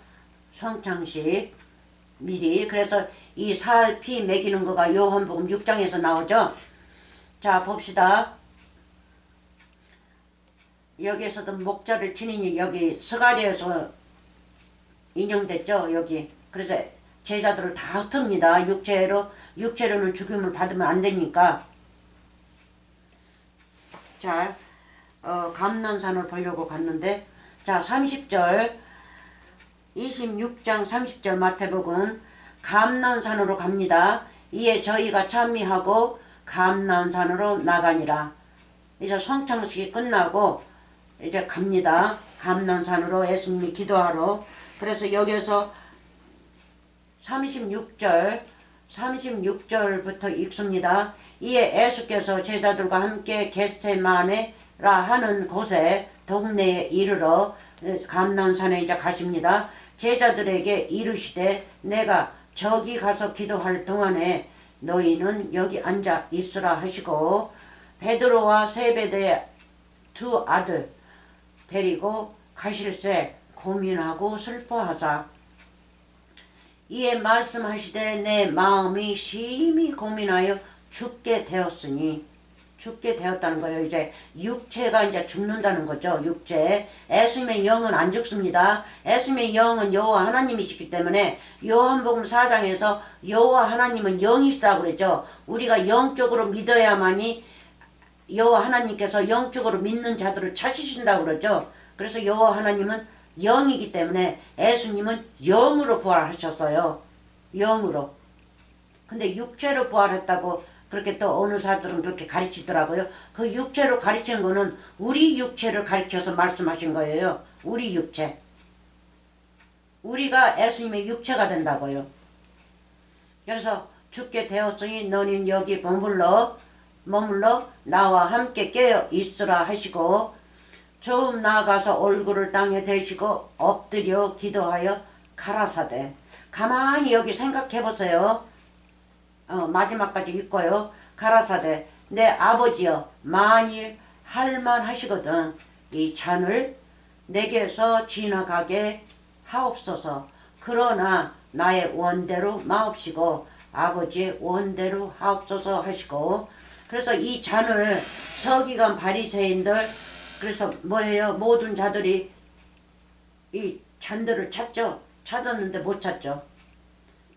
성창식 미리. 그래서 이 살, 피 먹이는 거가 요한복음 6장에서 나오죠. 자 봅시다. 여기에서도 목자를 지니니 여기 스가랴에서 인용됐죠. 여기. 그래서 제자들을 다 흩습니다. 육체로는 죽임을 받으면 안 되니까. 자, 감난산을 보려고 갔는데, 자, 30절, 26장 30절 마태복음, 감난산으로 갑니다. 이에 저희가 찬미하고 감난산으로 나가니라. 이제 성창식이 끝나고, 이제 갑니다. 감난산으로 예수님이 기도하러. 그래서 여기서 36절부터 읽습니다. 이에 예수께서 제자들과 함께 겟세마네라 하는 곳에 동네에 이르러 감난산에 이제 가십니다. 제자들에게 이르시되 내가 저기 가서 기도할 동안에 너희는 여기 앉아 있으라 하시고 베드로와 세베대의 두 아들 데리고 가실새 고민하고 슬퍼하사 이에 말씀하시되 내 마음이 심히 고민하여 죽게 되었으니 죽게 되었다는 거예요. 이제 육체가 이제 죽는다는 거죠. 육체. 예수님의 영은 안 죽습니다. 예수님의 영은 여호와 하나님이시기 때문에 요한복음 4장에서 여호와 하나님은 영이시다고 그랬죠. 우리가 영적으로 믿어야만이 여호와 하나님께서 영적으로 믿는 자들을 찾으신다고 그러죠. 그래서 여호와 하나님은 영이기 때문에 예수님은 영으로 부활하셨어요. 영으로. 근데 육체로 부활했다고 그렇게 또 어느 사람들은 그렇게 가르치더라고요. 그 육체로 가르치는 거는 우리 육체를 가르쳐서 말씀하신 거예요. 우리 육체. 우리가 예수님의 육체가 된다고요. 그래서 죽게 되었으니 너는 여기 머물러 나와 함께 깨어 있으라 하시고 처음 나아가서 얼굴을 땅에 대시고 엎드려 기도하여 가라사대. 가만히 여기 생각해 보세요. 마지막까지 읽고요. 가라사대 내 아버지여 만일 할만하시거든 이 잔을 내게서 지나가게 하옵소서. 그러나 나의 원대로 마옵시고 아버지의 원대로 하옵소서 하시고 그래서 이 잔을 서기관 바리새인들 그래서 뭐해요? 모든 자들이 이 잔들을 찾죠. 찾았는데 못 찾죠.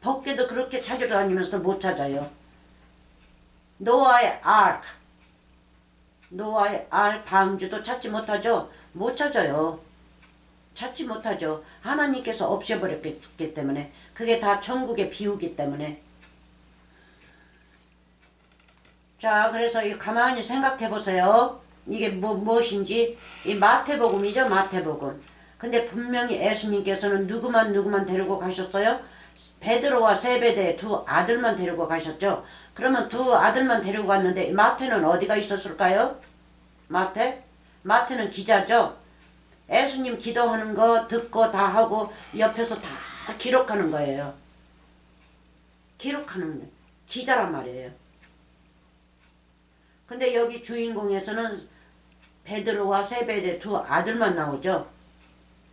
법궤도 그렇게 찾으러 다니면서 못 찾아요. 노아의 알 방주도 찾지 못하죠. 못 찾아요. 찾지 못하죠. 하나님께서 없애버렸기 때문에 그게 다 천국의 비유기 때문에. 자 그래서 가만히 생각해 보세요. 이게 무엇인지 이 마태복음이죠. 마태복음. 근데 분명히 예수님께서는 누구만 데리고 가셨어요? 베드로와 세베대 두 아들만 데리고 가셨죠. 그러면 두 아들만 데리고 갔는데 마태는 어디가 있었을까요? 마태는 기자죠. 예수님 기도하는 거 듣고 다 하고 옆에서 다 기록하는 거예요. 기록하는 기자란 말이에요. 근데 여기 주인공에서는 베드로와 세베대 두 아들만 나오죠.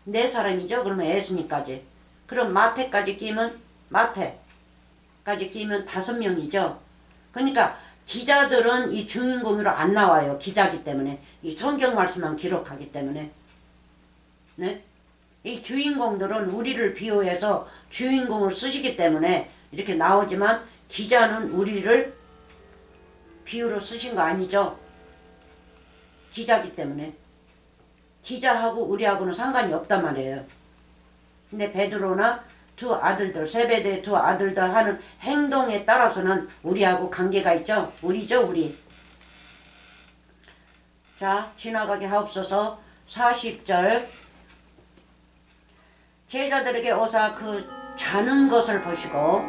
네 사람이죠. 그러면 예수님까지. 그럼 마태까지 끼면 5명이죠. 그러니까 기자들은 이 주인공으로 안 나와요. 기자기 때문에. 이 성경 말씀만 기록하기 때문에. 네? 이 주인공들은 우리를 비유해서 주인공을 쓰시기 때문에 이렇게 나오지만 기자는 우리를 비유로 쓰신 거 아니죠. 기자기 때문에. 기자하고 우리하고는 상관이 없단 말이에요. 근데 베드로나 두 아들들, 세베대 두 아들들 하는 행동에 따라서는 우리하고 관계가 있죠. 우리죠, 우리. 자, 지나가게 하옵소서. 40절. 제자들에게 오사 그 자는 것을 보시고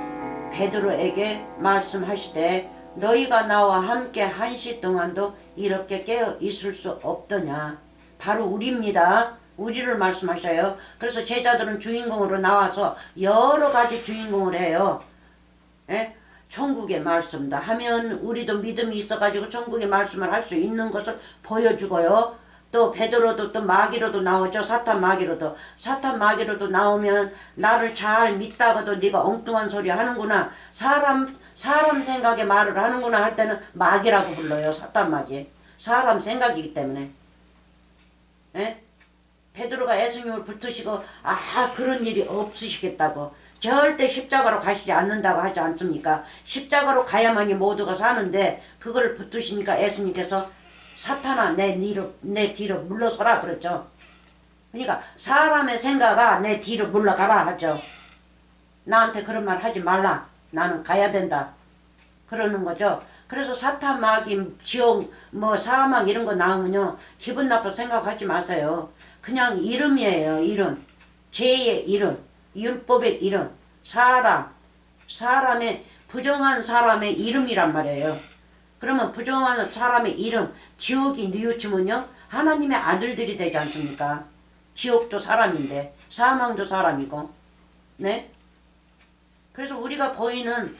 베드로에게 말씀하시되 너희가 나와 함께 1시 동안도 이렇게 깨어 있을 수 없더냐. 바로 우리입니다. 우리를 말씀하셔요. 그래서 제자들은 주인공으로 나와서 여러 가지 주인공을 해요. 예? 천국의 말씀다 하면 우리도 믿음이 있어가지고 천국의 말씀을 할 수 있는 것을 보여주고요. 또 베드로도 또 마귀로도 나오죠. 사탄 마귀로도. 사탄 마귀로도 나오면 나를 잘 믿다가도 네가 엉뚱한 소리 하는구나. 사람 생각에 말을 하는구나 할 때는 마귀라고 불러요. 사탄 마귀. 사람 생각이기 때문에. 예? 베드로가 예수님을 붙으시고 그런 일이 없으시겠다고. 절대 십자가로 가시지 않는다고 하지 않습니까? 십자가로 가야만이 모두가 사는데 그걸 붙으시니까 예수님께서 사탄아 내 뒤로 물러서라 그랬죠. 그러니까 사람의 생각아 내 뒤로 물러가라 하죠. 나한테 그런 말 하지 말라. 나는 가야 된다. 그러는 거죠. 그래서 사탄 마귀 지옥 사망 이런 거 나오면요 기분 나빠 생각하지 마세요. 그냥 이름이에요. 이름. 죄의 이름. 율법의 이름. 사람의 부정한 사람의 이름이란 말이에요. 그러면 부정한 사람의 이름 지옥이 뉘우치면요 하나님의 아들들이 되지 않습니까? 지옥도 사람인데 사망도 사람이고. 네? 그래서 우리가 보이는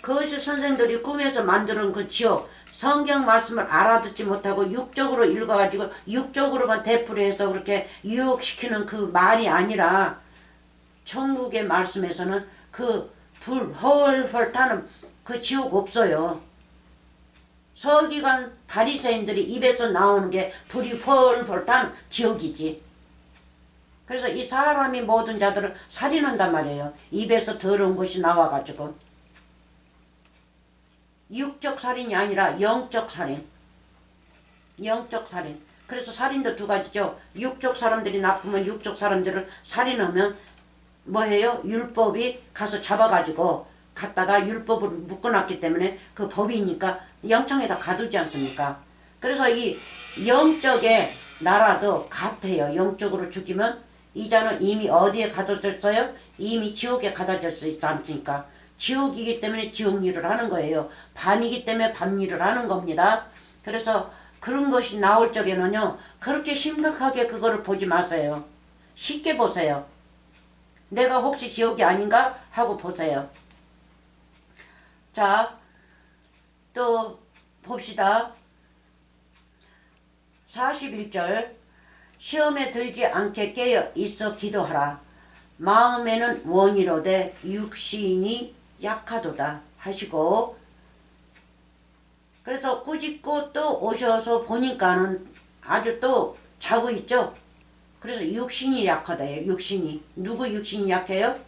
거짓 선생들이 꿈에서 만드는 그 지옥 성경 말씀을 알아듣지 못하고 육적으로 읽어가지고 육적으로만 되풀이해서 그렇게 유혹시키는 그 말이 아니라 천국의 말씀에서는 그 불 헐헐 타는 그 지옥 없어요. 서기관 바리새인들이 입에서 나오는 게 불이 펄펄 타는 지옥이지. 그래서 이 사람이 모든 자들을 살인한단 말이에요. 입에서 더러운 것이 나와가지고. 육적 살인이 아니라 영적 살인. 영적 살인. 그래서 살인도 두 가지죠. 육적 사람들이 나쁘면 육적 사람들을 살인하면 뭐해요? 율법이 가서 잡아가지고 갔다가 율법을 묶어놨기 때문에 그 법이니까 영청에다 가두지 않습니까? 그래서 이 영적의 나라도 같아요. 영적으로 죽이면 이 자는 이미 어디에 가둬졌어요? 이미 지옥에 가둬질 수 있지 않습니까? 지옥이기 때문에 지옥 일을 하는 거예요. 밤이기 때문에 밤 일을 하는 겁니다. 그래서 그런 것이 나올 적에는요 그렇게 심각하게 그거를 보지 마세요. 쉽게 보세요. 내가 혹시 지옥이 아닌가 하고 보세요. 자, 또 봅시다. 41절. 시험에 들지 않게 깨어 있어 기도하라. 마음에는 원이로되 육신이 약하도다 하시고. 그래서 꾸짖고 또 오셔서 보니까는 아주 또 자고 있죠. 그래서 육신이 약하다. 육신이. 누구 육신이 약해요?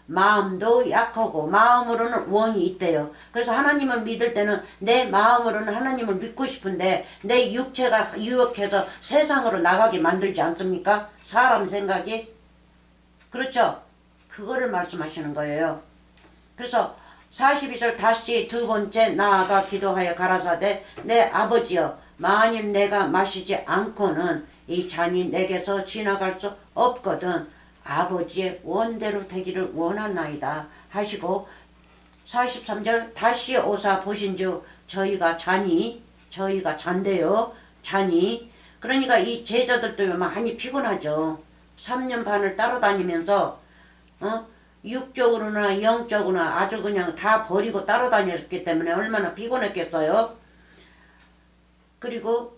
마음도 약하고 마음으로는 원이 있대요. 그래서 하나님을 믿을 때는 내 마음으로는 하나님을 믿고 싶은데 내 육체가 유혹해서 세상으로 나가게 만들지 않습니까? 사람 생각이. 그렇죠? 그거를 말씀하시는 거예요. 그래서 42절 다시 두 번째 나아가 기도하여 가라사대 내 아버지여 만일 내가 마시지 않고는 이 잔이 내게서 지나갈 수 없거든 아버지의 원대로 되기를 원하나이다 하시고 43절 다시 오사 보신즉 저희가 잔대요. 잔이. 그러니까 이 제자들도 많이 피곤하죠. 3년 반을 따라다니면서 육적으로나 영적으로나 아주 그냥 다 버리고 따라다녔기 때문에 얼마나 피곤했겠어요. 그리고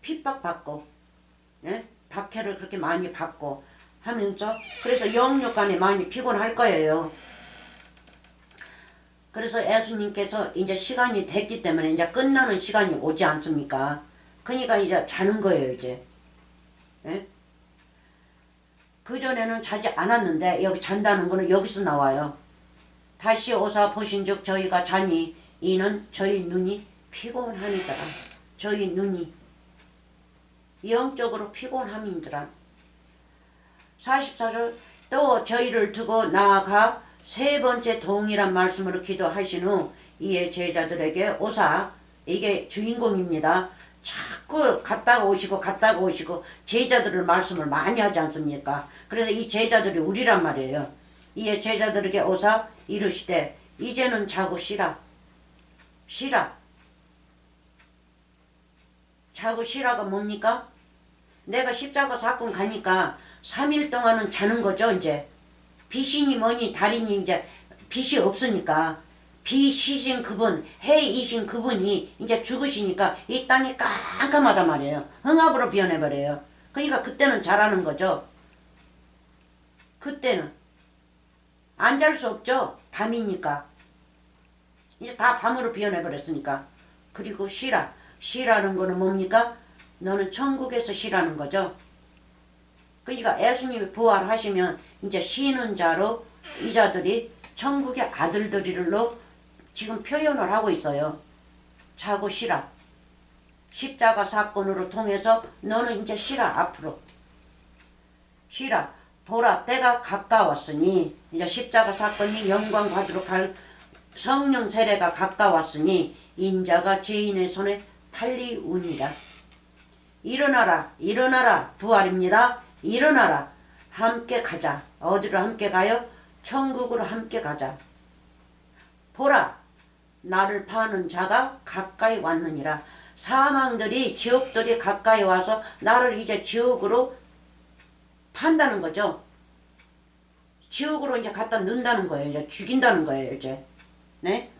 핍박받고 박해를 그렇게 많이 받고 하면서 그래서 영육간에 많이 피곤할 거예요. 그래서 예수님께서 이제 시간이 됐기 때문에 이제 끝나는 시간이 오지 않습니까? 그러니까 이제 자는 거예요. 이제 그전에는 자지 않았는데 여기 잔다는 거는 여기서 나와요. 다시 오사 보신즉 저희가 자니 이는 저희 눈이 피곤함이더라. 저희 눈이 영적으로 피곤함이더라. 44절 또 저희를 두고 나아가 세 번째 동일한 말씀으로 기도하신 후 이에 제자들에게 오사. 이게 주인공입니다. 자꾸 갔다가 오시고 갔다가 오시고 제자들을 말씀을 많이 하지 않습니까? 그래서 이 제자들이 우리란 말이에요. 이에 제자들에게 오사 이르시되 이제는 자고 쉬라. 쉬라. 자고 쉬라가 뭡니까? 내가 십자가 사건 가니까 3일 동안은 자는 거죠. 이제 비신이 뭐니 달인이 이제 빛이 없으니까 빛이신 그분, 해이신 그분이 이제 죽으시니까 이 땅이 깜깜하단 말이에요. 흥합으로 변해버려요. 그러니까 그때는 자라는 거죠. 그때는 안 잘 수 없죠. 밤이니까. 이제 다 밤으로 변해버렸으니까. 그리고 쉬라. 쉬라는 거는 뭡니까? 너는 천국에서 쉬라는 거죠. 그러니까 예수님이 부활하시면 이제 쉬는 자로 이 자들이 천국의 아들들이로 지금 표현을 하고 있어요. 자고 쉬라. 십자가 사건으로 통해서 너는 이제 쉬라. 앞으로 쉬라. 보라 때가 가까웠으니 이제 십자가 사건이 영광 받으러 갈 성령 세례가 가까웠으니 인자가 죄인의 손에 팔리우니라. 일어나라. 일어나라. 부활입니다. 일어나라. 함께 가자. 어디로 함께 가요? 천국으로 함께 가자. 보라. 나를 파는 자가 가까이 왔느니라. 사망들이 지옥들이 가까이 와서 나를 이제 지옥으로 판다는 거죠. 지옥으로 이제 갖다 넣는다는 거예요. 이제 죽인다는 거예요. 이제. 네.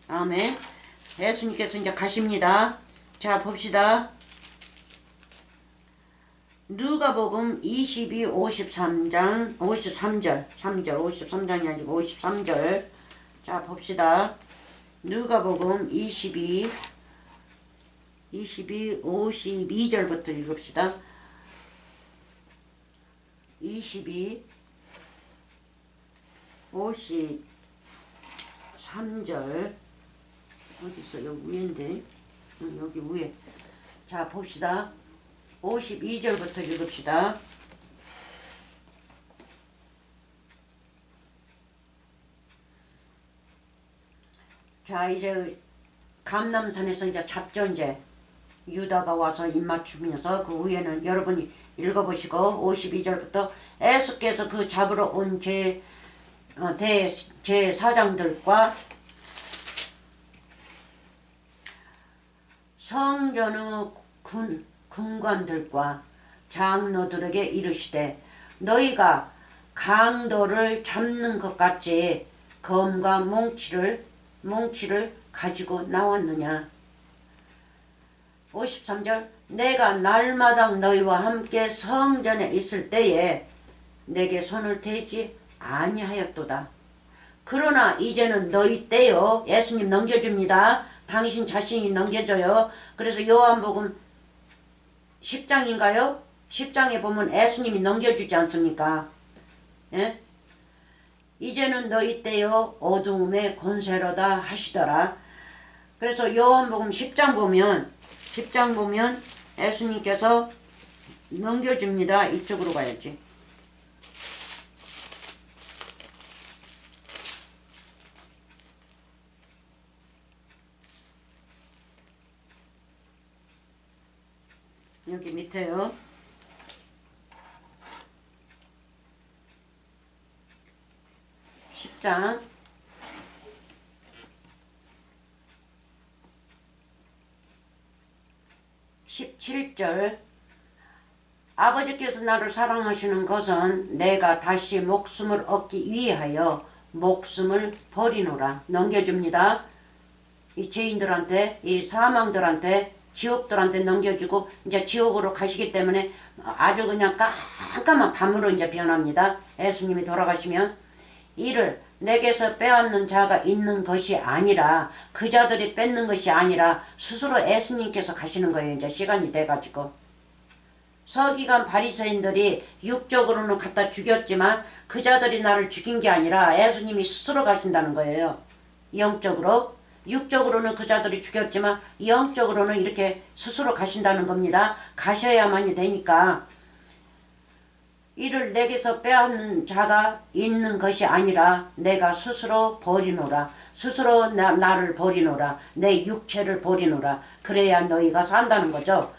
아멘. 예수님께서 이제 가십니다. 자 봅시다. 누가복음 22, 53장 53절 53장이 아니고 53절. 자 봅시다. 누가복음 22 52절부터 읽읍시다. 22 53절 어디있어? 여기 위인데 여기 위에. 자 봅시다. 52절부터 읽읍시다. 자 이제 감람산에서 이제 잡죠. 이제 유다가 와서 입맞추면서 그 위에는 여러분이 읽어보시고 52절부터 예수께서 그 잡으러 온 제사장들과 성전의 군관들과 장로들에게 이르시되 너희가 강도를 잡는 것 같이 검과 몽치를 가지고 나왔느냐. 53절 내가 날마당 너희와 함께 성전에 있을 때에 내게 손을 대지 아니하였도다. 그러나 이제는 너희 때요. 예수님 넘겨줍니다. 당신 자신이 넘겨줘요. 그래서 요한복음 10장인가요? 10장에 보면 예수님이 넘겨주지 않습니까? 예? 이제는 너희 때요 어두움의 권세로다 하시더라. 그래서 요한복음 10장 보면 예수님께서 넘겨줍니다. 이쪽으로 가야지. 여기 밑에요. 장 17절 아버지께서 나를 사랑하시는 것은 내가 다시 목숨을 얻기 위하여 목숨을 버리노라. 넘겨줍니다. 이 죄인들한테 이 사망들한테 지옥들한테 넘겨주고 이제 지옥으로 가시기 때문에 아주 그냥 깜깜한 밤으로 이제 변합니다. 예수님이 돌아가시면 이를 내게서 빼앗는 자가 있는 것이 아니라 그 자들이 뺏는 것이 아니라 스스로 예수님께서 가시는 거예요. 이제 시간이 돼가지고 서기관 바리새인들이 육적으로는 갖다 죽였지만 그 자들이 나를 죽인 게 아니라 예수님이 스스로 가신다는 거예요. 영적으로. 육적으로는 그 자들이 죽였지만 영적으로는 이렇게 스스로 가신다는 겁니다. 가셔야만이 되니까 이를 내게서 빼앗는 자가 있는 것이 아니라 내가 스스로 버리노라. 스스로 나를 버리노라. 내 육체를 버리노라. 그래야 너희가 산다는 거죠.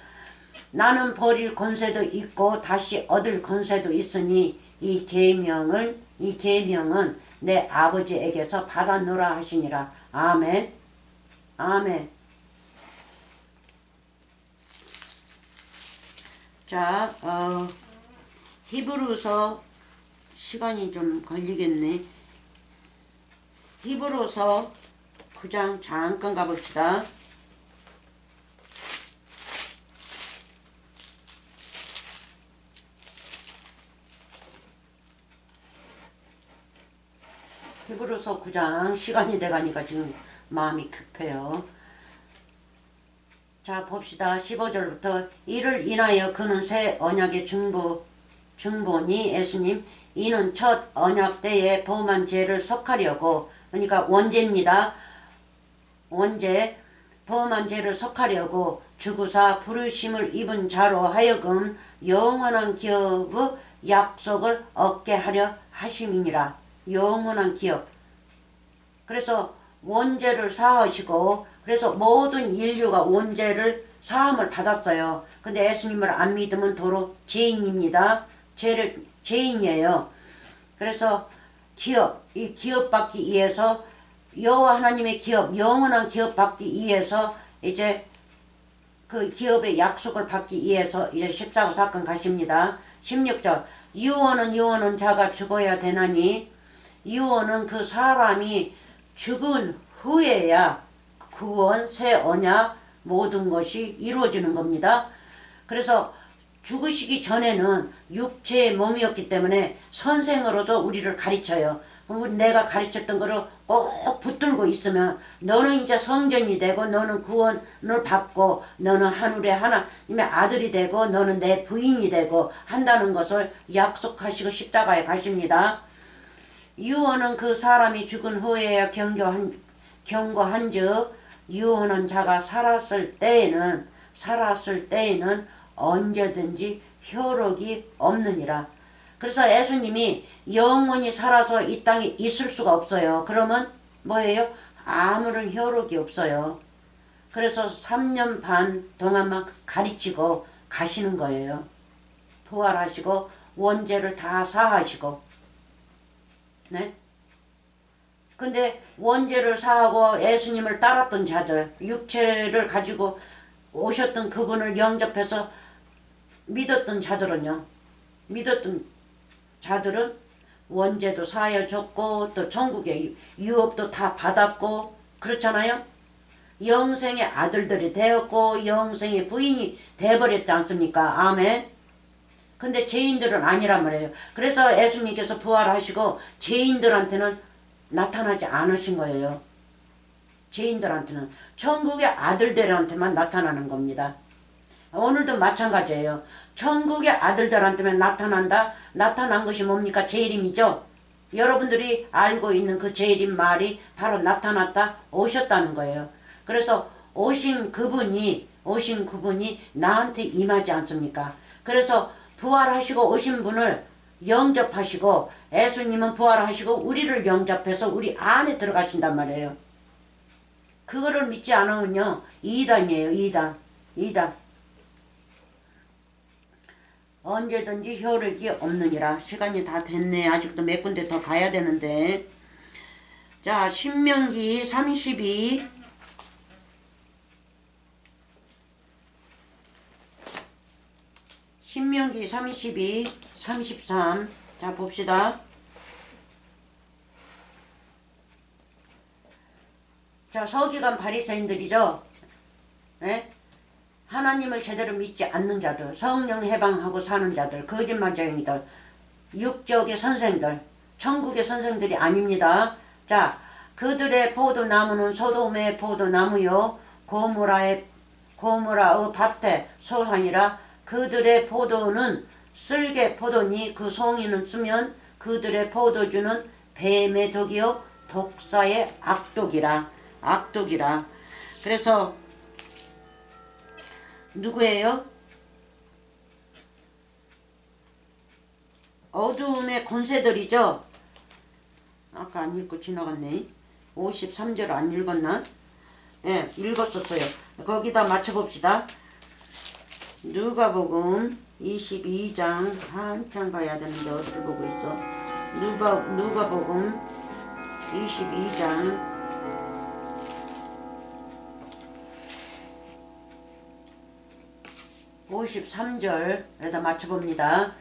나는 버릴 권세도 있고 다시 얻을 권세도 있으니 이 계명은 내 아버지에게서 받았노라 하시니라. 아멘. 아멘. 자, 히브리서 시간이 좀 걸리겠네. 히브리서 9장 잠깐 가봅시다. 히브리서 9장 시간이 돼가니까 지금 마음이 급해요. 자 봅시다. 15절부터 이를 인하여 그는 새 언약의 중보니 예수님 이는 첫 언약 때에 범한 죄를 속하려고 그러니까 원죄입니다. 원죄 범한 죄를 속하려고 주구사 부르심을 입은 자로 하여금 영원한 기업의 약속을 얻게 하려 하심이니라. 영원한 기업. 그래서 원죄를 사하시고 그래서 모든 인류가 원죄를 사함을 받았어요. 근데 예수님을 안 믿으면 도로 죄인입니다. 죄인이에요. 그래서 이 기업 받기 위해서 여호와 하나님의 기업, 영원한 기업 받기 위해서 이제 그 기업의 약속을 받기 위해서 이제 십자가 사건 가십니다. 16절 유언은 자가 죽어야 되나니 유언은 그 사람이 죽은 후에야 구원, 새 언약 모든 것이 이루어지는 겁니다. 그래서 죽으시기 전에는 육체의 몸이었기 때문에 선생으로도 우리를 가르쳐요. 내가 가르쳤던 거를 꼭 붙들고 있으면 너는 이제 성전이 되고 너는 구원을 받고 너는 하늘의 하나님의 아들이 되고 너는 내 부인이 되고 한다는 것을 약속하시고 십자가에 가십니다. 유언은 그 사람이 죽은 후에야 경고한즉 유언한 자가 살았을 때에는 언제든지 효력이 없느니라. 그래서 예수님이 영원히 살아서 이 땅에 있을 수가 없어요. 그러면 뭐예요? 아무런 효력이 없어요. 그래서 3년 반 동안만 가르치고 가시는 거예요. 부활하시고 원죄를 다 사하시고. 네? 근데 원죄를 사하고 예수님을 따랐던 자들, 육체를 가지고 오셨던 그분을 영접해서 믿었던 자들은 원죄도 사하여줬고 또 천국의 유업도 다 받았고 그렇잖아요. 영생의 아들들이 되었고 영생의 부인이 돼버렸지 않습니까? 아멘. 근데 죄인들은 아니란 말이에요. 그래서 예수님께서 부활하시고 죄인들한테는 나타나지 않으신 거예요. 죄인들한테는 천국의 아들들한테만 나타나는 겁니다. 오늘도 마찬가지예요. 천국의 아들들한테만 나타난 것이 뭡니까? 재림이죠. 여러분들이 알고 있는 그 재림 말이 바로 나타났다 오셨다는 거예요. 그래서 오신 그분이 나한테 임하지 않습니까? 그래서 부활하시고 오신 분을 영접하시고 예수님은 부활하시고 우리를 영접해서 우리 안에 들어가신단 말이에요. 그거를 믿지 않으면요 이단이에요. 이단. 언제든지 효력이 없느니라. 시간이 다 됐네. 아직도 몇 군데 더 가야 되는데. 자 신명기 32 신명기 32, 33. 자, 봅시다. 자, 서기관 바리새인들이죠. 예? 하나님을 제대로 믿지 않는 자들, 성령 해방하고 사는 자들, 거짓말쟁이들, 육적의 선생들, 천국의 선생들이 아닙니다. 자, 그들의 포도나무는 소돔의 포도나무요 고모라의 밭의 소산이라. 그들의 포도는 쓸개 포도니 그 송이는 쓰면 그들의 포도주는 뱀의 독이요 독사의 악독이라. 그래서 누구예요? 어두움의 권세들이죠. 아까 안 읽고 지나갔네. 53절 안 읽었나? 예, 읽었었어요. 거기다 맞춰봅시다. 누가복음 22장 한참 가야 되는데 어디를 보고 있어? 누가복음 22장 53절에다 맞춰봅니다.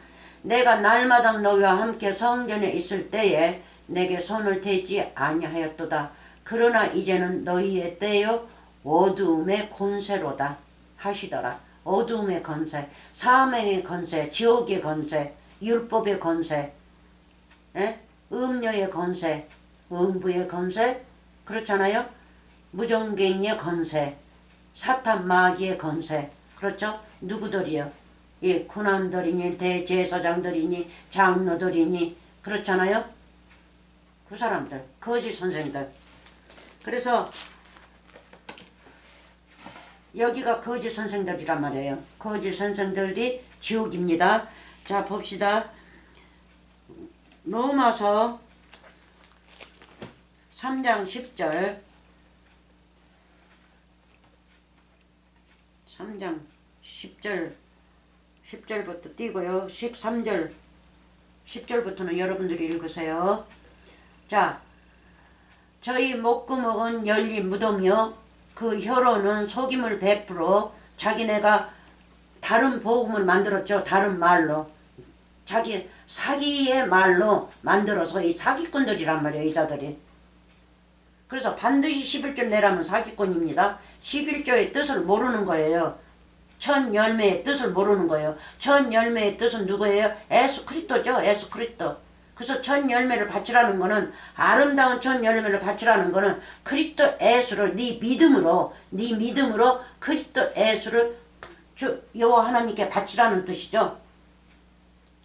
내가 날마다 너희와 함께 성전에 있을 때에 내게 손을 대지 아니하였도다. 그러나 이제는 너희의 때요 어두움의 권세로다 하시더라. 어두움의 권세, 사망의 권세, 지옥의 권세, 율법의 권세, 음녀의 권세, 음부의 권세, 그렇잖아요. 무정갱이의 권세, 사탄 마귀의 권세, 그렇죠? 누구들이요? 예, 군함들이니 대제사장들이니 장로들이니 그렇잖아요. 그 사람들, 거짓 선생들. 그래서 여기가 거짓 선생들이란 말이에요. 거짓 선생들이 지옥입니다. 자, 봅시다. 로마서 3장 10절 3장 10절부터 띄고요. 13절 10절부터는 여러분들이 읽으세요. 자, 저희 목구멍은 열린 무덤이요 그 혀로는 속임을 베풀어 자기네가 다른 복음을 만들었죠. 다른 말로 자기 사기의 말로 만들어서 이 사기꾼들이란 말이에요. 이 자들이. 그래서 반드시 11조 내라면 사기꾼입니다. 11조의 뜻을 모르는 거예요. 천 열매의 뜻을 모르는 거예요. 천 열매의 뜻은 누구예요? 예수 그리스도죠. 예수 그리스도. 그래서 천 열매를 바치라는 거는 아름다운 천 열매를 바치라는 거는 그리스도 예수를 네 믿음으로 그리스도 예수를 주 여호와 하나님께 바치라는 뜻이죠.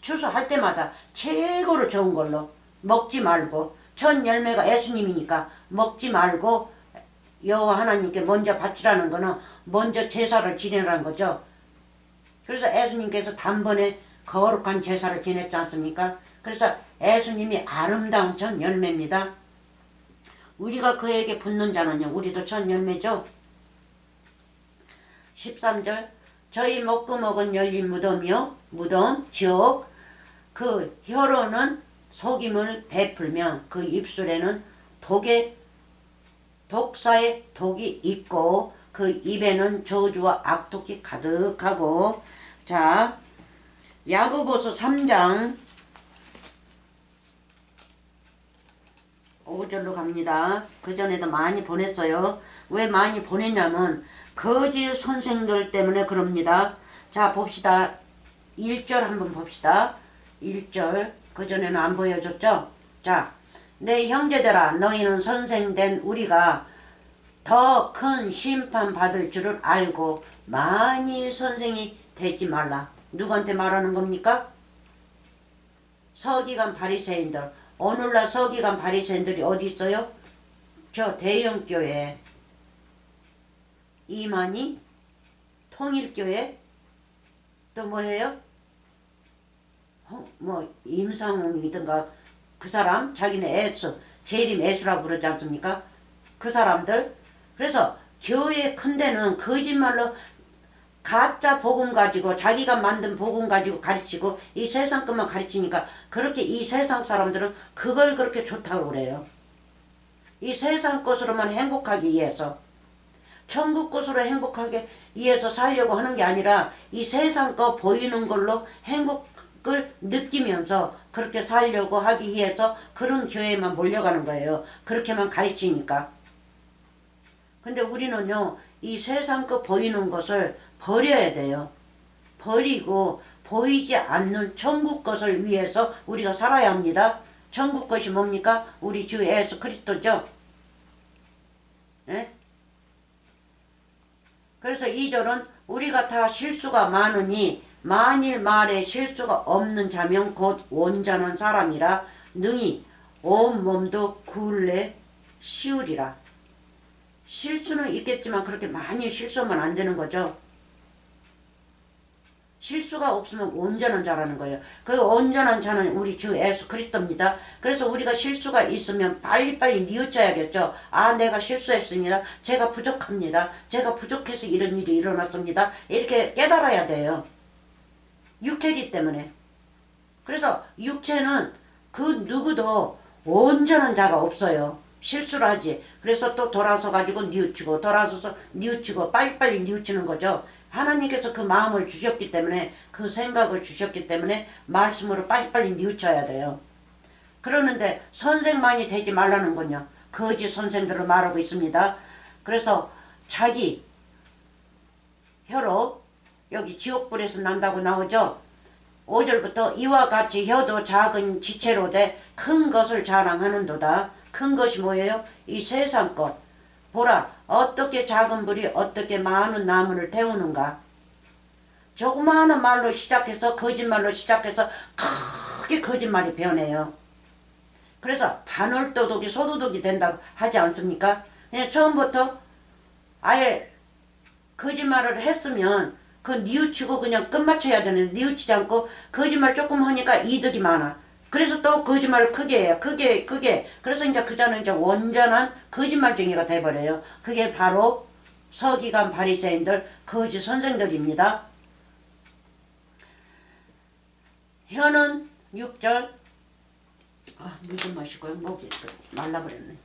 추수할 때마다 최고로 좋은 걸로 먹지 말고 천 열매가 예수님이니까 먹지 말고 여호와 하나님께 먼저 바치라는 거는 먼저 제사를 지내라는 거죠. 그래서 예수님께서 단번에 거룩한 제사를 지냈지 않습니까? 그래서 예수님이 아름다운 천 열매입니다. 우리가 그에게 붙는 자는요. 우리도 천 열매죠. 13절 저희 목구멍은 열린 무덤이요. 무덤, 지옥. 그 혀로는 속임을 베풀며 그 입술에는 독사의 독이 있고 그 입에는 저주와 악독이 가득하고. 자, 야고보서 3장 5절로 갑니다. 그전에도 많이 보냈어요. 왜 많이 보냈냐면 거짓 선생들 때문에 그럽니다. 자, 봅시다. 1절 한번 봅시다. 1절 그전에는 안 보여줬죠. 자, 내 형제들아 너희는 선생된 우리가 더 큰 심판 받을 줄을 알고 많이 선생이 되지 말라. 누구한테 말하는 겁니까? 서기관 바리새인들. 오늘날 서기관 바리새인들이 어디 있어요? 저 대형교회, 이만희, 통일교회, 또 뭐예요? 뭐 임상웅이든가 그 사람 자기네 애수 재림 애수라고 그러지 않습니까? 그 사람들. 그래서 교회 큰 데는 거짓말로 가짜 복음 가지고 자기가 만든 복음 가지고 가르치고 이 세상 것만 가르치니까 그렇게 이 세상 사람들은 그걸 그렇게 좋다고 그래요. 이 세상 것으로만 행복하기 위해서 천국 것으로 행복하게 위해서 살려고 하는 게 아니라 이 세상 거 보이는 걸로 행복을 느끼면서 그렇게 살려고 하기 위해서 그런 교회에만 몰려가는 거예요. 그렇게만 가르치니까. 근데 우리는요 이 세상 거 보이는 것을 버려야 돼요. 버리고 보이지 않는 천국 것을 위해서 우리가 살아야 합니다. 천국 것이 뭡니까? 우리 주 예수 그리스도죠. 네? 그래서 2절은 우리가 다 실수가 많으니 만일 말에 실수가 없는 자면 곧 온전한 사람이라 능히 온 몸도 굴레 씌우리라. 실수는 있겠지만 그렇게 많이 실수하면 안 되는 거죠. 실수가 없으면 온전한 자라는 거예요. 그 온전한 자는 우리 주 예수 그리스도입니다. 그래서 우리가 실수가 있으면 빨리빨리 뉘우쳐야겠죠. 아, 내가 실수했습니다. 제가 부족합니다. 제가 부족해서 이런 일이 일어났습니다. 이렇게 깨달아야 돼요. 육체이기 때문에. 그래서 육체는 그 누구도 온전한 자가 없어요. 실수를 하지. 그래서 또 돌아서 가지고 뉘우치고 돌아서서 뉘우치고 빨리빨리 뉘우치는 거죠. 하나님께서 그 마음을 주셨기 때문에 그 생각을 주셨기 때문에 말씀으로 빨리빨리 뉘우쳐야 돼요. 그러는데 선생만이 되지 말라는 건요. 거짓 선생들을 말하고 있습니다. 그래서 자기 혀로 여기 지옥불에서 난다고 나오죠. 5절부터 이와 같이 혀도 작은 지체로 돼 큰 것을 자랑하는도다. 큰 것이 뭐예요? 이 세상 것. 보라, 어떻게 작은 불이 어떻게 많은 나무를 태우는가. 조그마한 말로 시작해서 거짓말로 시작해서 크게 거짓말이 변해요. 그래서 반월도둑이 소도둑이 된다고 하지 않습니까? 그냥 처음부터 아예 거짓말을 했으면 그 뉘우치고 그냥 끝마쳐야 되는데 뉘우치지 않고 거짓말 조금 하니까 이득이 많아. 그래서 또 거짓말을 크게 해요. 크게. 그래서 이제 그자는 이제 온전한 거짓말쟁이가 돼버려요. 그게 바로 서기관 바리새인들 거짓 선생들입니다. 혀는 6절. 물 좀 마시고요. 목이 말라버렸네.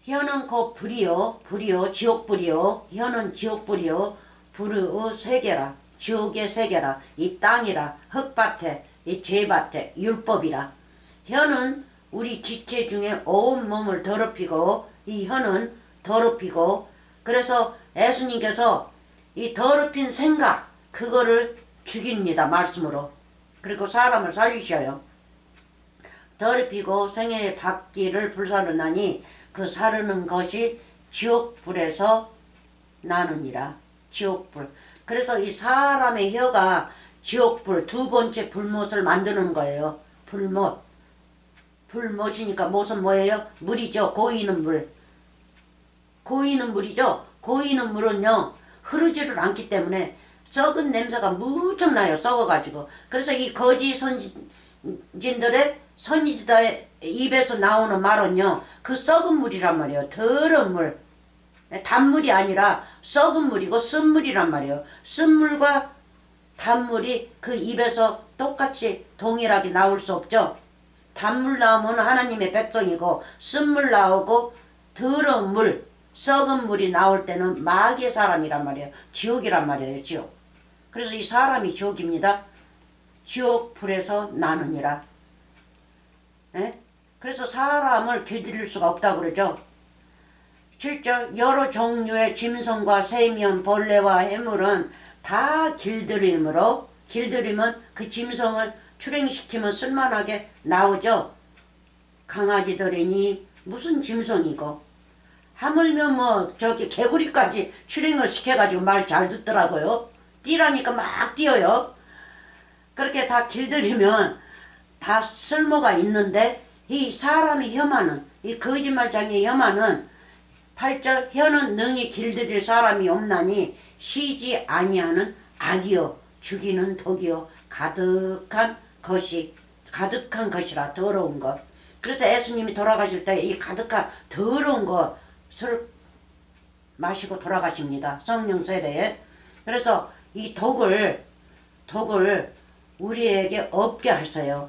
혀는 곧 불이요 지옥불이요. 혀는 지옥불이요 불의 세계라. 지옥의 세계라. 이 땅이라. 흙밭에 이 죄밭에 율법이라. 혀는 우리 지체 중에 온 몸을 더럽히고 이 혀는 더럽히고 그래서 예수님께서 이 더럽힌 생각 그거를 죽입니다. 말씀으로. 그리고 사람을 살리셔요. 더럽히고 생애 받기를 불사르나니 그 사르는 것이 지옥불에서 나느니라. 지옥불. 그래서 이 사람의 혀가 지옥불 두 번째 불못을 만드는 거예요. 불못. 불못이니까 못은 뭐예요? 물이죠. 고이는 물. 고이는 물이죠. 고이는 물은요. 흐르지를 않기 때문에 썩은 냄새가 무척 나요. 썩어가지고. 그래서 이 거짓 선진들의 선지자의 입에서 나오는 말은요. 그 썩은 물이란 말이에요. 더러운 물. 단물이 아니라 썩은 물이고 쓴물이란 말이에요. 쓴물과 단물이 그 입에서 똑같이 동일하게 나올 수 없죠. 단물 나오면 하나님의 백성이고 쓴물 나오고 더러운 물, 썩은 물이 나올 때는 마귀의 사람이란 말이에요. 지옥이란 말이에요. 지옥. 그래서 이 사람이 지옥입니다. 지옥 불에서 나느니라. 예? 그래서 사람을 길들일 수가 없다고 그러죠. 7절 여러 종류의 짐승과 세면 벌레와 해물은 다 길들이므로 길들이면 그 짐승을 출행시키면 쓸만하게 나오죠. 강아지들이니 무슨 짐승이고 하물며 뭐 저기 개구리까지 출행을 시켜가지고 말 잘 듣더라고요. 뛰라니까 막 뛰어요. 그렇게 다 길들이면 다 쓸모가 있는데 이 사람의 혐한은 이 거짓말장의 혐한은 8절 혀는 능히 길들일 사람이 없나니 쉬지 아니하는 악이요 죽이는 독이요 가득한 것이라 더러운 것. 그래서 예수님이 돌아가실 때 이 가득한 더러운 것을 마시고 돌아가십니다. 성령 세례에. 그래서 이 독을 우리에게 없게 하세요.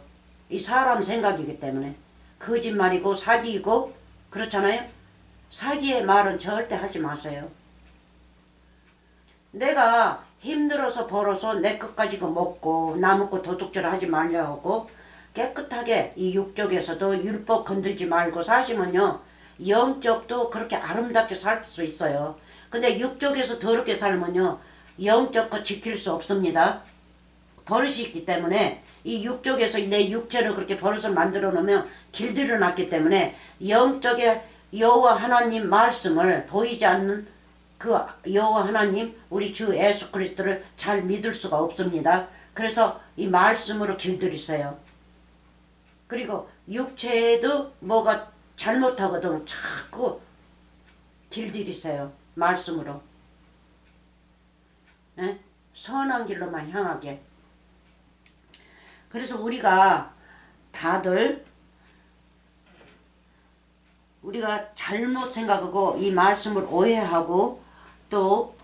이 사람 생각이기 때문에 거짓말이고 사기이고 그렇잖아요. 사기의 말은 절대 하지 마세요. 내가 힘들어서 벌어서 내 것 가지고 먹고 남의 거 도둑질 하지 말려고 깨끗하게 이 육적에서도 율법 건들지 말고 사시면요. 영적도 그렇게 아름답게 살 수 있어요. 근데 육적에서 더럽게 살면요. 영적 거 지킬 수 없습니다. 버릇이 있기 때문에 이 육적에서 내 육체를 그렇게 버릇을 만들어 놓으면 길들여 놨기 때문에 영적에 여호와 하나님 말씀을 보이지 않는 그 여호와 하나님 우리 주 예수 그리스도를 잘 믿을 수가 없습니다. 그래서 이 말씀으로 길들이세요. 그리고 육체에도 뭐가 잘못하거든 자꾸 길들이세요. 말씀으로. 에? 선한 길로만 향하게. 그래서 우리가 다들 우리가 잘못 생각하고 이 말씀을 오해하고 또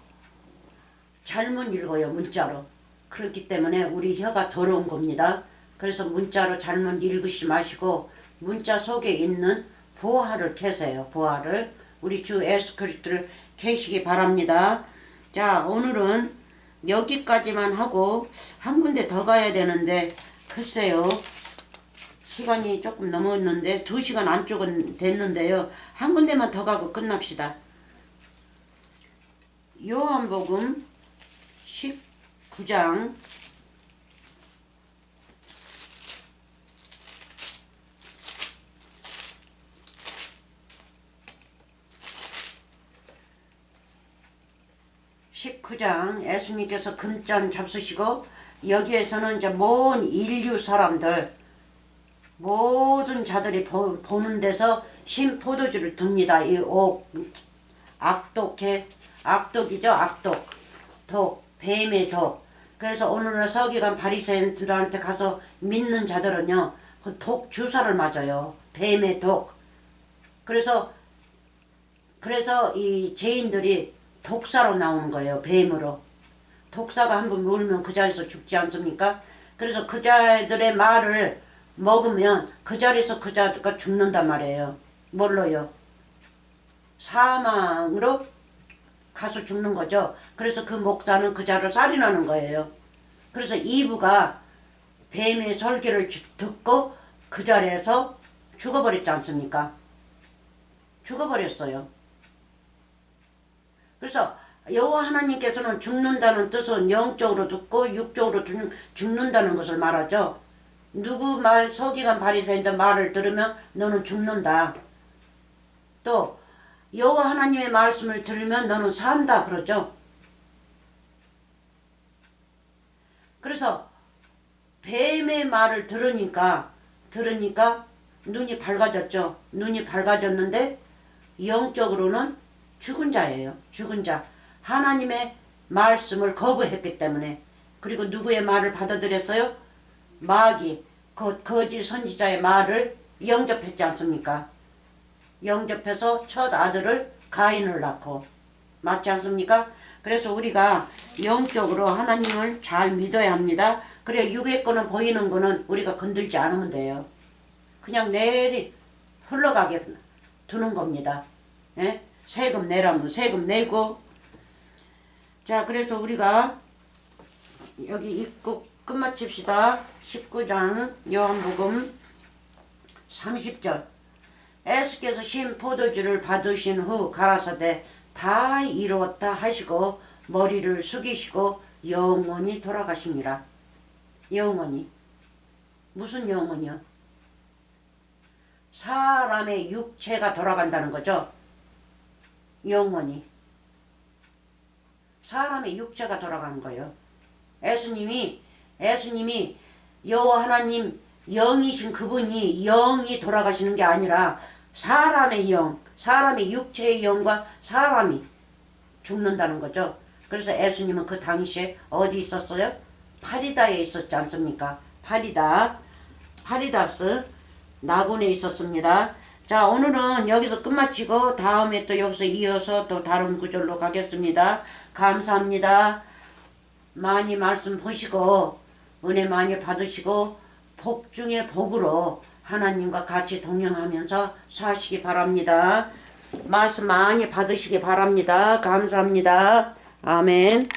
잘못 읽어요. 문자로. 그렇기 때문에 우리 혀가 더러운 겁니다. 그래서 문자로 잘못 읽으시지 마시고 문자 속에 있는 보화를 캐세요. 보화를. 우리 주 예수 그리스도를 캐시기 바랍니다. 자, 오늘은 여기까지만 하고 한 군데 더 가야 되는데 글쎄요. 시간이 조금 넘었는데 2시간 안쪽은 됐는데요. 한 군데만 더 가고 끝납시다. 요한복음 19장 19장 예수님께서 금잔 잡수시고 여기에서는 이제 모든 인류 사람들 모든 자들이 보는 데서 신포도주를 듭니다. 이 악독이죠. 악독. 독. 뱀의 독. 그래서 오늘날 서기관 바리새인들한테 가서 믿는 자들은요. 그 독 주사를 맞아요. 뱀의 독. 그래서 이 죄인들이 독사로 나오는 거예요. 뱀으로. 독사가 한번 물면 그 자리에서 죽지 않습니까? 그래서 그 자들의 말을 먹으면 그 자리에서 그 자가 죽는단 말이에요. 뭘로요? 사망으로 가서 죽는 거죠. 그래서 그 목사는 그 자를 살인하는 거예요. 그래서 이브가 뱀의 설교를 듣고 그 자리에서 죽어버렸지 않습니까? 죽어버렸어요. 그래서 여호와 하나님께서는 죽는다는 뜻은 영적으로 듣고 육적으로 죽는다는 것을 말하죠. 누구 말, 서기관 바리새인들 말을 들으면 너는 죽는다. 또 여호와 하나님의 말씀을 들으면 너는 산다 그러죠. 그래서 뱀의 말을 들으니까 눈이 밝아졌죠. 눈이 밝아졌는데 영적으로는 죽은 자예요. 죽은 자. 하나님의 말씀을 거부했기 때문에. 그리고 누구의 말을 받아들였어요? 마귀, 거짓 선지자의 말을 영접했지 않습니까? 영접해서 첫 아들을 가인을 낳고. 맞지 않습니까? 그래서 우리가 영적으로 하나님을 잘 믿어야 합니다. 그래 육의 거는 보이는 거는 우리가 건들지 않으면 돼요. 그냥 내리 흘러가게 두는 겁니다. 예? 세금 내라면 세금 내고. 자, 그래서 우리가 여기 읽고 끝마칩시다. 19장 요한복음 30절. 예수께서 신 포도주를 받으신 후 가라사대 다 이루었다 하시고 머리를 숙이시고 영원히 돌아가시니라. 영원히. 무슨 영원이요? 사람의 육체가 돌아간다는 거죠. 영원히. 사람의 육체가 돌아가는 거예요. 예수님이 여호와 하나님 영이신 그분이 영이 돌아가시는 게 아니라 사람의 영, 사람의 육체의 영과 사람이 죽는다는 거죠. 그래서 예수님은 그 당시에 어디 있었어요? 파리다에 있었지 않습니까? 파리다스 나곤에 있었습니다. 자, 오늘은 여기서 끝마치고 다음에 또 여기서 이어서 또 다른 구절로 가겠습니다. 감사합니다. 많이 말씀 보시고 은혜 많이 받으시고 복 중에 복으로 하나님과 같이 동행하면서 사시기 바랍니다. 말씀 많이 받으시기 바랍니다. 감사합니다. 아멘.